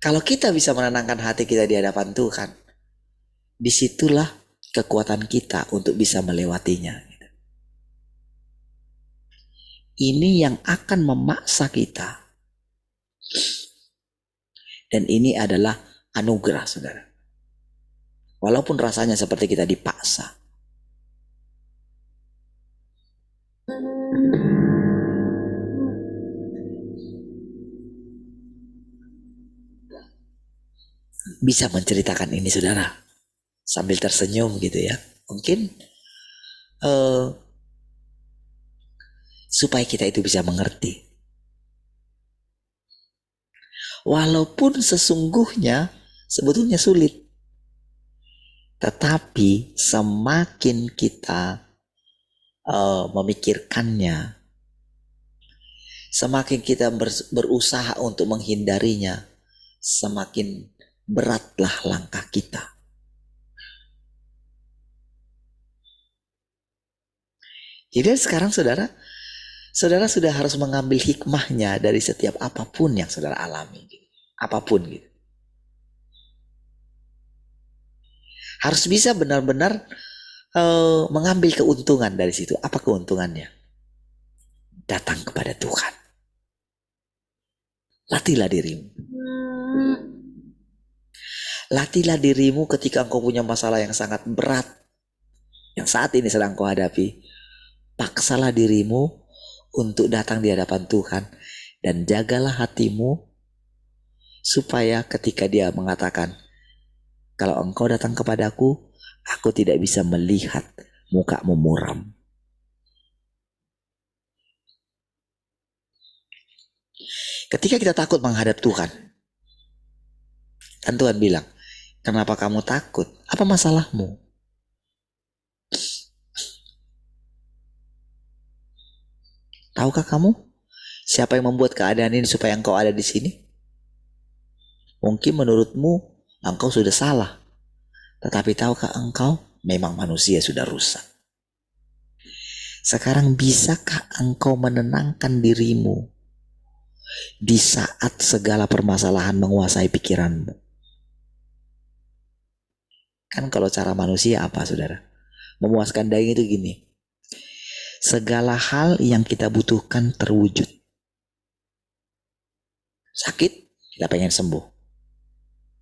Kalau kita bisa menenangkan hati kita di hadapan Tuhan, disitulah kekuatan kita untuk bisa melewatinya. Ini yang akan memaksa kita. Dan ini adalah anugerah, saudara. Walaupun rasanya seperti kita dipaksa. Bisa menceritakan ini, saudara, sambil tersenyum gitu ya. Mungkin supaya kita itu bisa mengerti. Walaupun sesungguhnya sebetulnya sulit. Tetapi semakin kita memikirkannya, semakin kita berusaha untuk menghindarinya, semakin beratlah langkah kita. Jadi sekarang saudara sudah harus mengambil hikmahnya dari setiap apapun yang saudara alami. Apapun gitu. Harus bisa benar-benar mengambil keuntungan dari situ. Apa keuntungannya? Datang kepada Tuhan. Latihlah dirimu. Latihlah dirimu ketika engkau punya masalah yang sangat berat, yang saat ini sedang kau hadapi. Paksalah dirimu untuk datang di hadapan Tuhan. Dan jagalah hatimu supaya ketika dia mengatakan, kalau engkau datang kepadaku, aku tidak bisa melihat mukamu muram. Ketika kita takut menghadap Tuhan, dan Tuhan bilang, kenapa kamu takut? Apa masalahmu? Tahukah kamu siapa yang membuat keadaan ini supaya engkau ada di sini? Mungkin menurutmu engkau sudah salah. Tetapi tahukah engkau memang manusia sudah rusak. Sekarang bisakah engkau menenangkan dirimu di saat segala permasalahan menguasai pikiranmu? Kan kalau cara manusia apa, saudara? Memuaskan daging itu gini. Segala hal yang kita butuhkan terwujud. Sakit, kita pengen sembuh.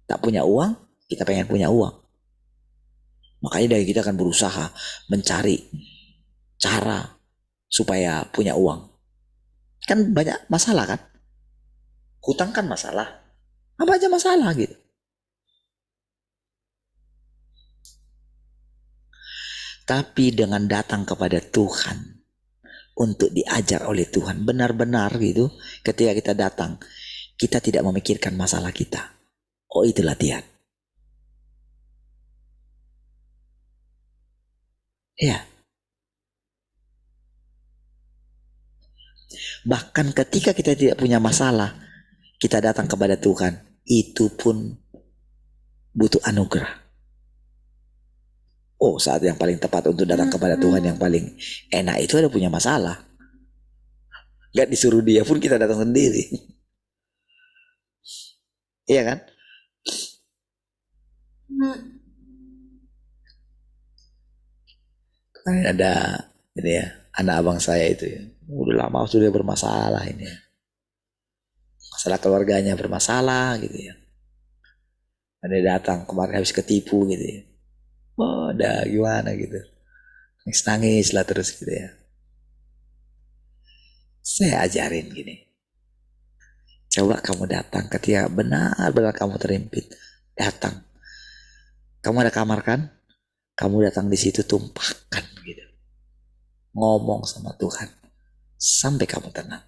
Tak punya uang, kita pengen punya uang. Makanya dari kita akan berusaha mencari cara supaya punya uang. Kan banyak masalah kan? Hutang kan masalah. Apa aja masalah gitu. Tapi dengan datang kepada Tuhan untuk diajar oleh Tuhan benar-benar gitu, ketika kita datang, kita tidak memikirkan masalah kita. Oh, itu latihan. Ya. Bahkan ketika kita tidak punya masalah, kita datang kepada Tuhan, itu pun butuh anugerah. Oh, saat yang paling tepat untuk datang kepada Tuhan yang paling enak itu ada punya masalah. Gak disuruh dia pun kita datang sendiri. Iya kan? Ada ini ya, anak abang saya itu ya, udah lama sudah bermasalah ini ya. Masalah keluarganya bermasalah gitu ya. Ada datang kemarin habis ketipu gitu ya. Oh, udah gimana gitu. Nangis lah terus gitu ya. Saya ajarin gini. Coba kamu datang ketika benar-benar kamu terimpit. Datang. Kamu ada kamar kan? Kamu datang di situ tumpahkan gitu. Ngomong sama Tuhan. Sampai kamu tenang.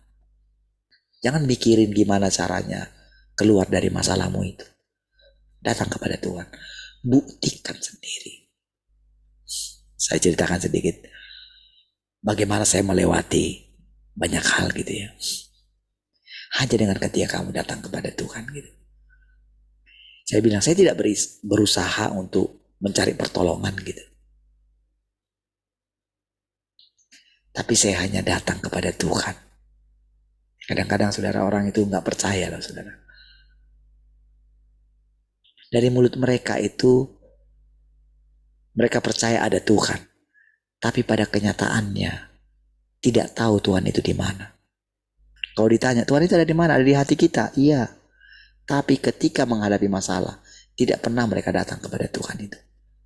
Jangan mikirin gimana caranya keluar dari masalahmu itu. Datang kepada Tuhan. Buktikan sendiri. Saya ceritakan sedikit. Bagaimana saya melewati banyak hal gitu ya. Hanya dengan ketika kamu datang kepada Tuhan gitu. Saya bilang saya tidak berusaha untuk mencari pertolongan gitu. Tapi saya hanya datang kepada Tuhan. Kadang-kadang saudara orang itu nggak percaya loh saudara. Dari mulut mereka itu mereka percaya ada Tuhan. Tapi pada kenyataannya tidak tahu Tuhan itu di mana. Kalau ditanya Tuhan itu ada di mana? Ada di hati kita. Iya. Tapi ketika menghadapi masalah tidak pernah mereka datang kepada Tuhan itu.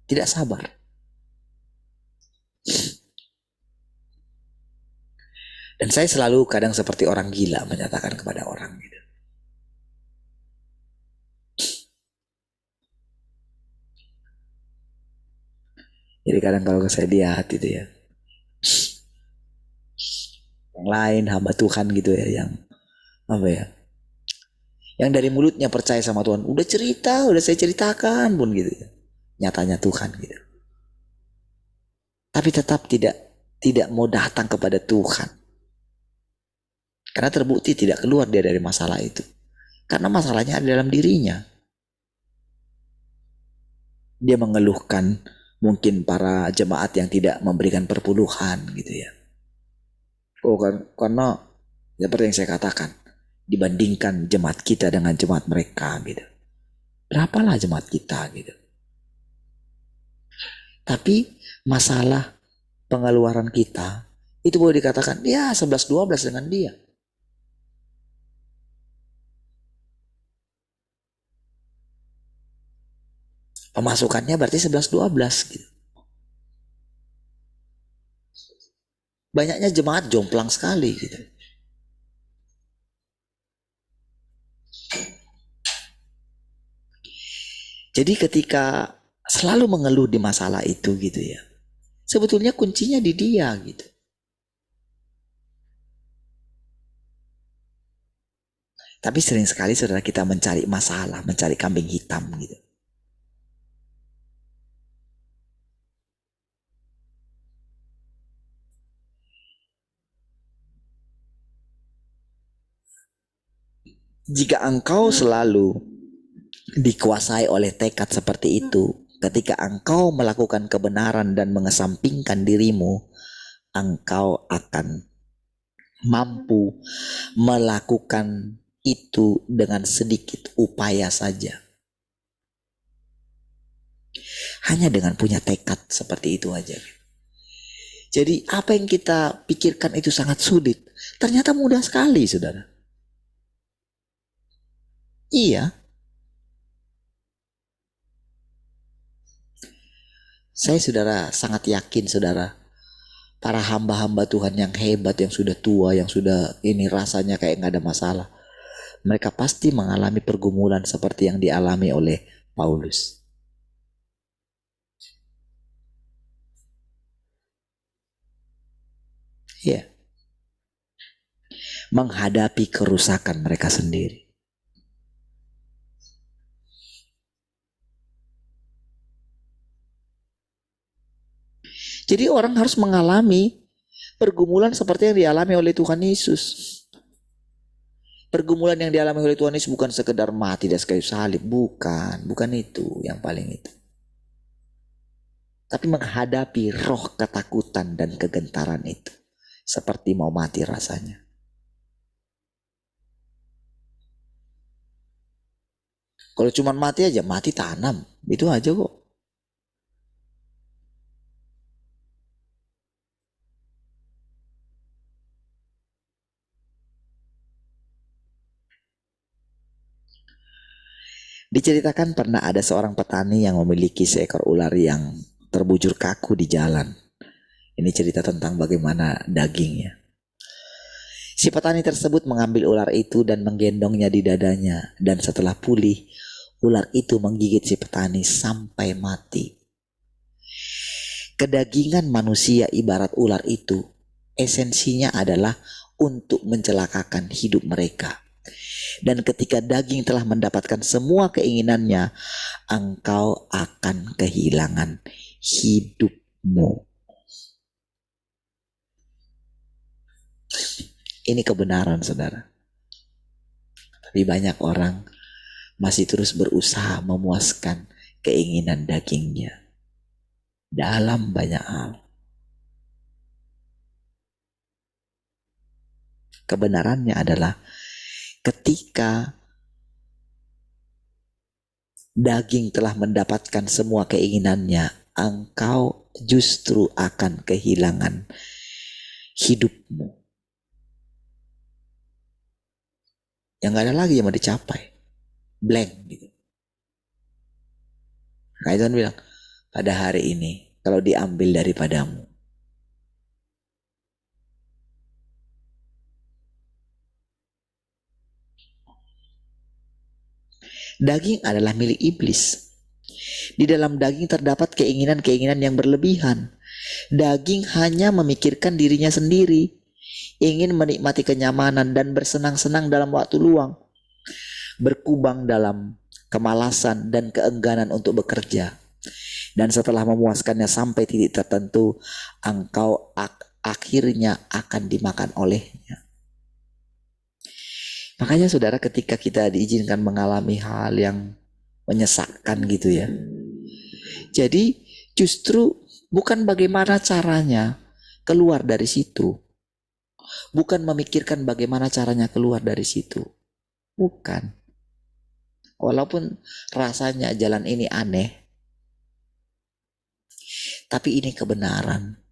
Tidak sabar. Dan saya selalu kadang seperti orang gila menyatakan kepada orang gitu. Jadi kadang kalau saya lihat itu ya, yang lain hamba Tuhan gitu ya, yang apa ya, yang dari mulutnya percaya sama Tuhan, udah cerita, udah saya ceritakan pun gitu ya, nyatanya Tuhan gitu. Tapi tetap tidak mau datang kepada Tuhan, karena terbukti tidak keluar dia dari masalah itu, karena masalahnya ada dalam dirinya. Dia mengeluhkan mungkin para jemaat yang tidak memberikan perpuluhan gitu ya. Oh karena seperti yang saya katakan, dibandingkan jemaat kita dengan jemaat mereka gitu. Berapalah jemaat kita gitu. Tapi masalah pengeluaran kita itu boleh dikatakan ya 11-12 dengan dia. Pemasukannya berarti 11-12 gitu. Banyaknya jemaat jomplang sekali gitu. Jadi ketika selalu mengeluh di masalah itu gitu ya, sebetulnya kuncinya di dia gitu. Tapi sering sekali saudara kita mencari masalah, mencari kambing hitam gitu. Jika engkau selalu dikuasai oleh tekad seperti itu, ketika engkau melakukan kebenaran dan mengesampingkan dirimu, engkau akan mampu melakukan itu dengan sedikit upaya saja. Hanya dengan punya tekad seperti itu aja. Jadi apa yang kita pikirkan itu sangat sulit, ternyata mudah sekali saudara. Iya. Saya saudara sangat yakin saudara, para hamba-hamba Tuhan yang hebat, yang sudah tua, yang sudah ini rasanya kayak gak ada masalah, mereka pasti mengalami pergumulan seperti yang dialami oleh Paulus. Iya. Menghadapi kerusakan mereka sendiri. Jadi orang harus mengalami pergumulan seperti yang dialami oleh Tuhan Yesus. Pergumulan yang dialami oleh Tuhan Yesus bukan sekedar mati di atas kayu salib, bukan itu yang paling itu. Tapi menghadapi roh ketakutan dan kegentaran itu, seperti mau mati rasanya. Kalau cuma mati aja, mati tanam, itu aja kok. Diceritakan pernah ada seorang petani yang memiliki seekor ular yang terbujur kaku di jalan. Ini cerita tentang bagaimana dagingnya. Si petani tersebut mengambil ular itu dan menggendongnya di dadanya. Dan setelah pulih, ular itu menggigit si petani sampai mati. Kedagingan manusia ibarat ular itu, esensinya adalah untuk mencelakakan hidup mereka. Dan ketika daging telah mendapatkan semua keinginannya, engkau akan kehilangan hidupmu. Ini kebenaran, saudara. Tapi banyak orang masih terus berusaha memuaskan keinginan dagingnya dalam banyak hal. Kebenarannya adalah ketika daging telah mendapatkan semua keinginannya, engkau justru akan kehilangan hidupmu. Yang gak ada lagi yang mau dicapai. Blank gitu. Nah, Tuhan bilang, pada hari ini kalau diambil daripadamu, daging adalah milik iblis. Di dalam daging terdapat keinginan-keinginan yang berlebihan. Daging hanya memikirkan dirinya sendiri, ingin menikmati kenyamanan dan bersenang-senang dalam waktu luang, berkubang dalam kemalasan dan keengganan untuk bekerja. Dan setelah memuaskannya sampai titik tertentu, engkau akhirnya akan dimakan olehnya. Makanya saudara, ketika kita diizinkan mengalami hal yang menyesakkan gitu ya, jadi justru bukan bagaimana caranya keluar dari situ, bukan memikirkan bagaimana caranya keluar dari situ, bukan. Walaupun rasanya jalan ini aneh, tapi ini kebenaran.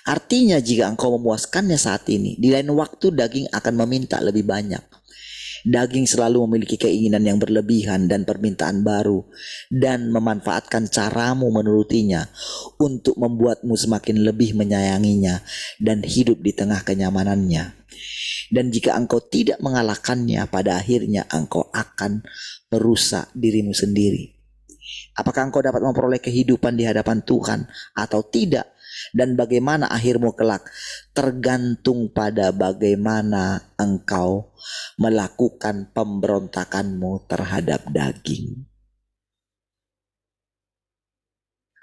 Artinya jika engkau memuaskannya saat ini, di lain waktu daging akan meminta lebih banyak. Daging selalu memiliki keinginan yang berlebihan dan permintaan baru, dan memanfaatkan caramu menurutinya untuk membuatmu semakin lebih menyayanginya dan hidup di tengah kenyamanannya. Dan jika engkau tidak mengalahkannya, pada akhirnya engkau akan merusak dirimu sendiri. Apakah engkau dapat memperoleh kehidupan di hadapan Tuhan atau tidak? Dan bagaimana akhirmu kelak tergantung pada bagaimana engkau melakukan pemberontakanmu terhadap daging.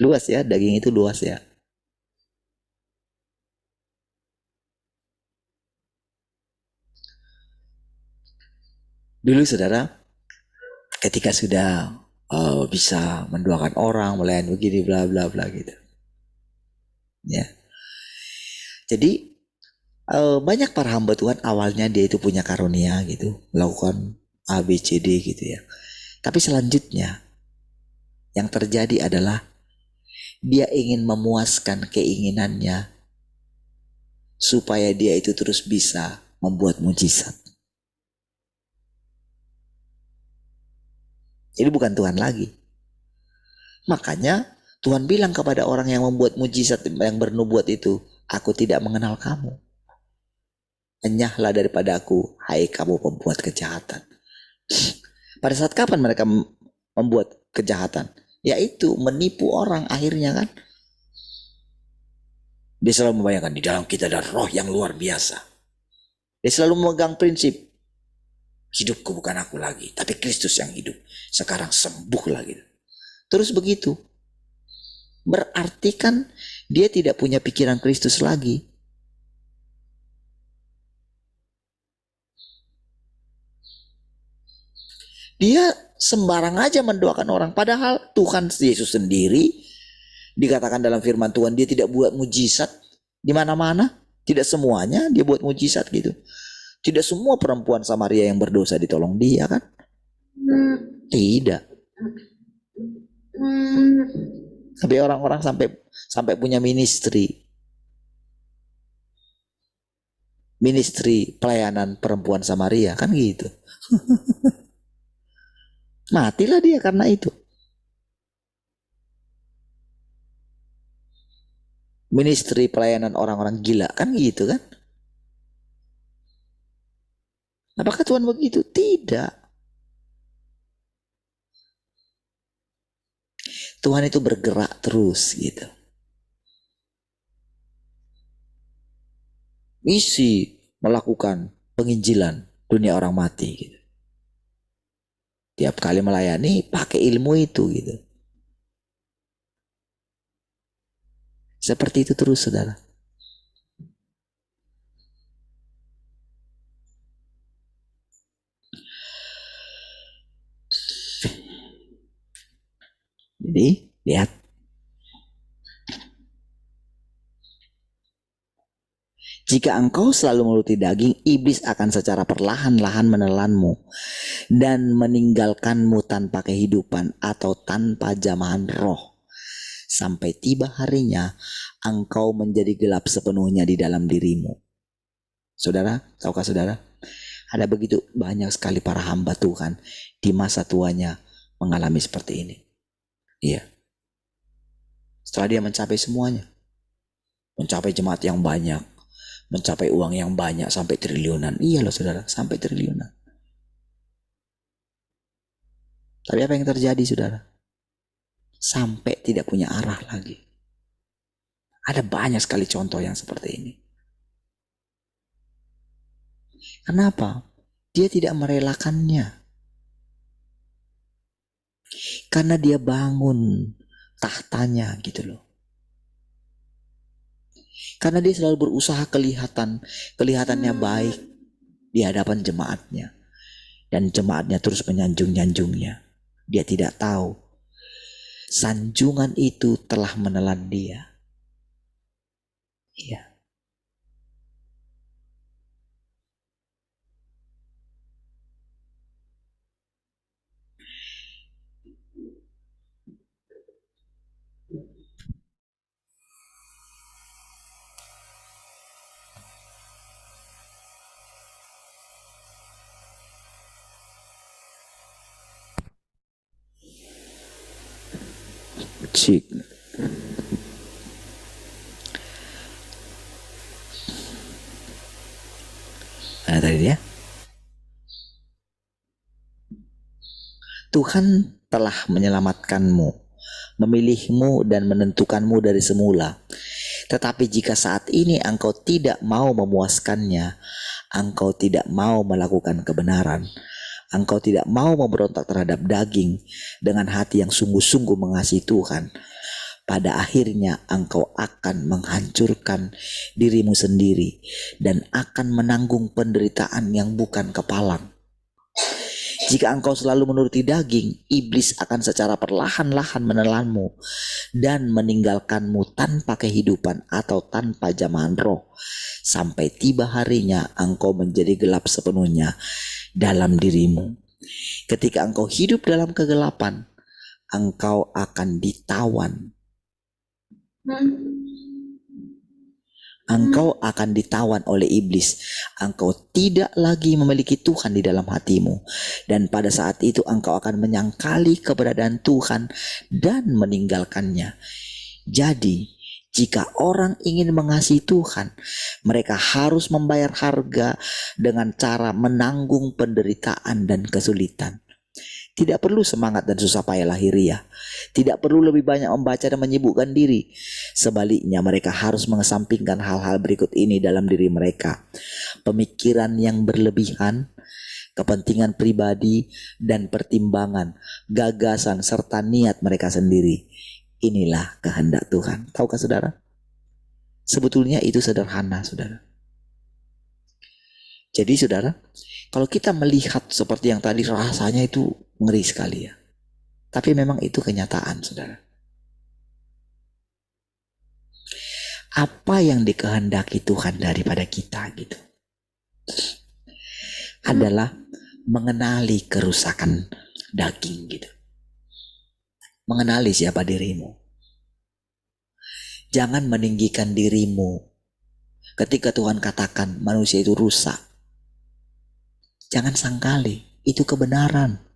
Luas ya, daging itu luas ya. Dulu saudara, ketika sudah bisa mendoakan orang, melayani begini bla bla bla gitu. Ya. Jadi banyak para hamba Tuhan awalnya dia itu punya karunia gitu, melakukan A, B, C, D gitu ya. Tapi selanjutnya yang terjadi adalah dia ingin memuaskan keinginannya supaya dia itu terus bisa membuat mujizat. Jadi bukan Tuhan lagi. Makanya Tuhan bilang kepada orang yang membuat mujizat, yang bernubuat itu, aku tidak mengenal kamu. Enyahlah daripada aku, hai kamu pembuat kejahatan. Pada saat kapan mereka membuat kejahatan? Yaitu menipu orang akhirnya kan. Dia selalu membayangkan di dalam kita ada roh yang luar biasa. Dia selalu memegang prinsip, hidupku bukan aku lagi, tapi Kristus yang hidup. Sekarang sembuhlah gitu. Terus begitu. Berarti kan dia tidak punya pikiran Kristus lagi. Dia sembarang aja mendoakan orang. Padahal Tuhan Yesus sendiri dikatakan dalam firman Tuhan, dia tidak buat mujizat di mana-mana. Tidak semuanya dia buat mujizat gitu. Tidak semua perempuan Samaria yang berdosa ditolong dia kan. Tidak. Tapi orang-orang sampai punya ministry pelayanan perempuan Samaria kan gitu. Matilah dia karena itu. Ministry pelayanan orang-orang gila kan gitu kan. Apakah Tuhan begitu? Tidak. Tuhan itu bergerak terus gitu. Misi melakukan penginjilan dunia orang mati gitu. Tiap kali melayani pakai ilmu itu gitu. Seperti itu terus saudara. Jadi lihat. Jika engkau selalu menuruti daging, iblis akan secara perlahan-lahan menelanmu dan meninggalkanmu tanpa kehidupan atau tanpa jamahan roh. Sampai tiba harinya engkau menjadi gelap sepenuhnya di dalam dirimu. Saudara, tahukah saudara? Ada begitu banyak sekali para hamba Tuhan di masa tuanya mengalami seperti ini. Iya. Setelah dia mencapai semuanya. Mencapai jemaat yang banyak. Mencapai uang yang banyak sampai triliunan. Iya loh saudara, sampai triliunan. Tapi apa yang terjadi saudara? Sampai tidak punya arah lagi. Ada banyak sekali contoh yang seperti ini. Kenapa? Dia tidak merelakannya. Karena dia bangun tahtanya gitu loh. Karena dia selalu berusaha kelihatannya baik di hadapan jemaatnya. Dan jemaatnya terus menyanjung-nyanjungnya. Dia tidak tahu sanjungan itu telah menelan dia. Iya. Cik. Mana tadi dia? Tuhan telah menyelamatkanmu, memilihmu dan menentukanmu dari semula. Tetapi jika saat ini engkau tidak mau memuaskannya, engkau tidak mau melakukan kebenaran, engkau tidak mau memberontak terhadap daging dengan hati yang sungguh-sungguh mengasihi Tuhan, pada akhirnya engkau akan menghancurkan dirimu sendiri dan akan menanggung penderitaan yang bukan kepalang. Jika engkau selalu menuruti daging, iblis akan secara perlahan-lahan menelanmu dan meninggalkanmu tanpa kehidupan atau tanpa jamahan roh. Sampai tiba harinya engkau menjadi gelap sepenuhnya dalam dirimu. Ketika engkau hidup dalam kegelapan, engkau akan ditawan. Engkau akan ditawan oleh iblis. Engkau tidak lagi memiliki Tuhan di dalam hatimu. Dan pada saat itu engkau akan menyangkali keberadaan Tuhan dan meninggalkannya. Jadi, jika orang ingin mengasihi Tuhan, mereka harus membayar harga dengan cara menanggung penderitaan dan kesulitan. Tidak perlu semangat dan susah payah lahiriah. Tidak perlu lebih banyak membaca dan menyibukkan diri. Sebaliknya mereka harus mengesampingkan hal-hal berikut ini dalam diri mereka. Pemikiran yang berlebihan, kepentingan pribadi dan pertimbangan, gagasan serta niat mereka sendiri. Inilah kehendak Tuhan. Tahukah saudara? Sebetulnya itu sederhana saudara. Jadi saudara, kalau kita melihat seperti yang tadi rasanya itu ngeri sekali ya. Tapi memang itu kenyataan saudara. Apa yang dikehendaki Tuhan daripada kita gitu adalah mengenali kerusakan daging gitu. mengenali siapa dirimu. Jangan meninggikan dirimu. Ketika Tuhan katakan manusia itu rusak, jangan sangkali, itu kebenaran.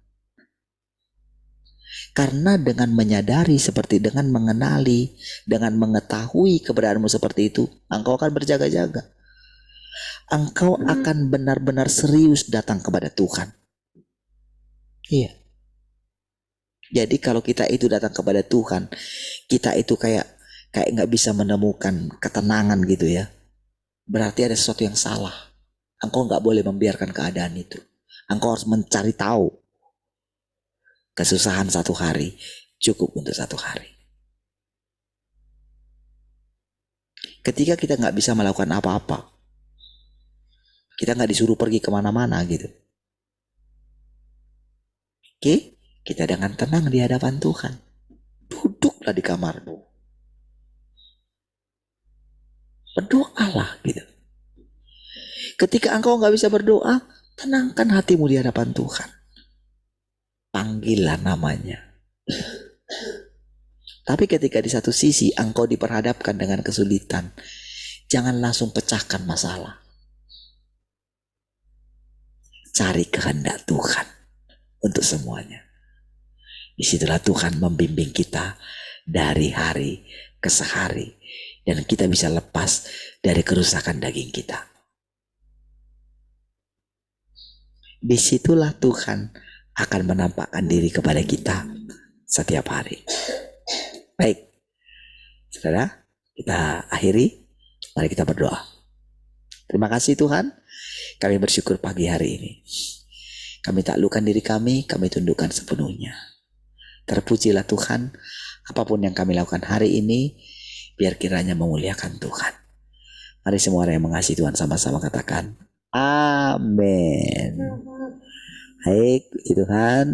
Karena dengan menyadari seperti dengan mengenali, dengan mengetahui keberadaanmu seperti itu, engkau akan berjaga-jaga. Engkau akan benar-benar serius datang kepada Tuhan. Iya. Jadi kalau kita itu datang kepada Tuhan, kita itu kayak nggak bisa menemukan ketenangan gitu ya. Berarti ada sesuatu yang salah. Engkau nggak boleh membiarkan keadaan itu. Engkau harus mencari tahu. Kesusahan satu hari cukup untuk satu hari. Ketika kita nggak bisa melakukan apa-apa, kita nggak disuruh pergi kemana-mana gitu. Oke, kita dengan tenang di hadapan Tuhan. Duduklah di kamarmu. Berdoalah gitu. Ketika engkau nggak bisa berdoa, tenangkan hatimu di hadapan Tuhan. Panggillah namanya. Tapi ketika di satu sisi engkau diperhadapkan dengan kesulitan, jangan langsung pecahkan masalah. Cari kehendak Tuhan untuk semuanya. Disitulah Tuhan membimbing kita dari hari ke sehari. Dan kita bisa lepas dari kerusakan daging kita. Disitulah Tuhan akan menampakkan diri kepada kita setiap hari. Baik, saudara, kita akhiri. Mari kita berdoa. Terima kasih Tuhan, kami bersyukur pagi hari ini. Kami taklukkan diri kami tundukkan sepenuhnya. Terpujilah Tuhan, apapun yang kami lakukan hari ini, biar kiranya memuliakan Tuhan. Mari semua orang yang mengasihi Tuhan sama-sama katakan, amin. Baik, puji Tuhan.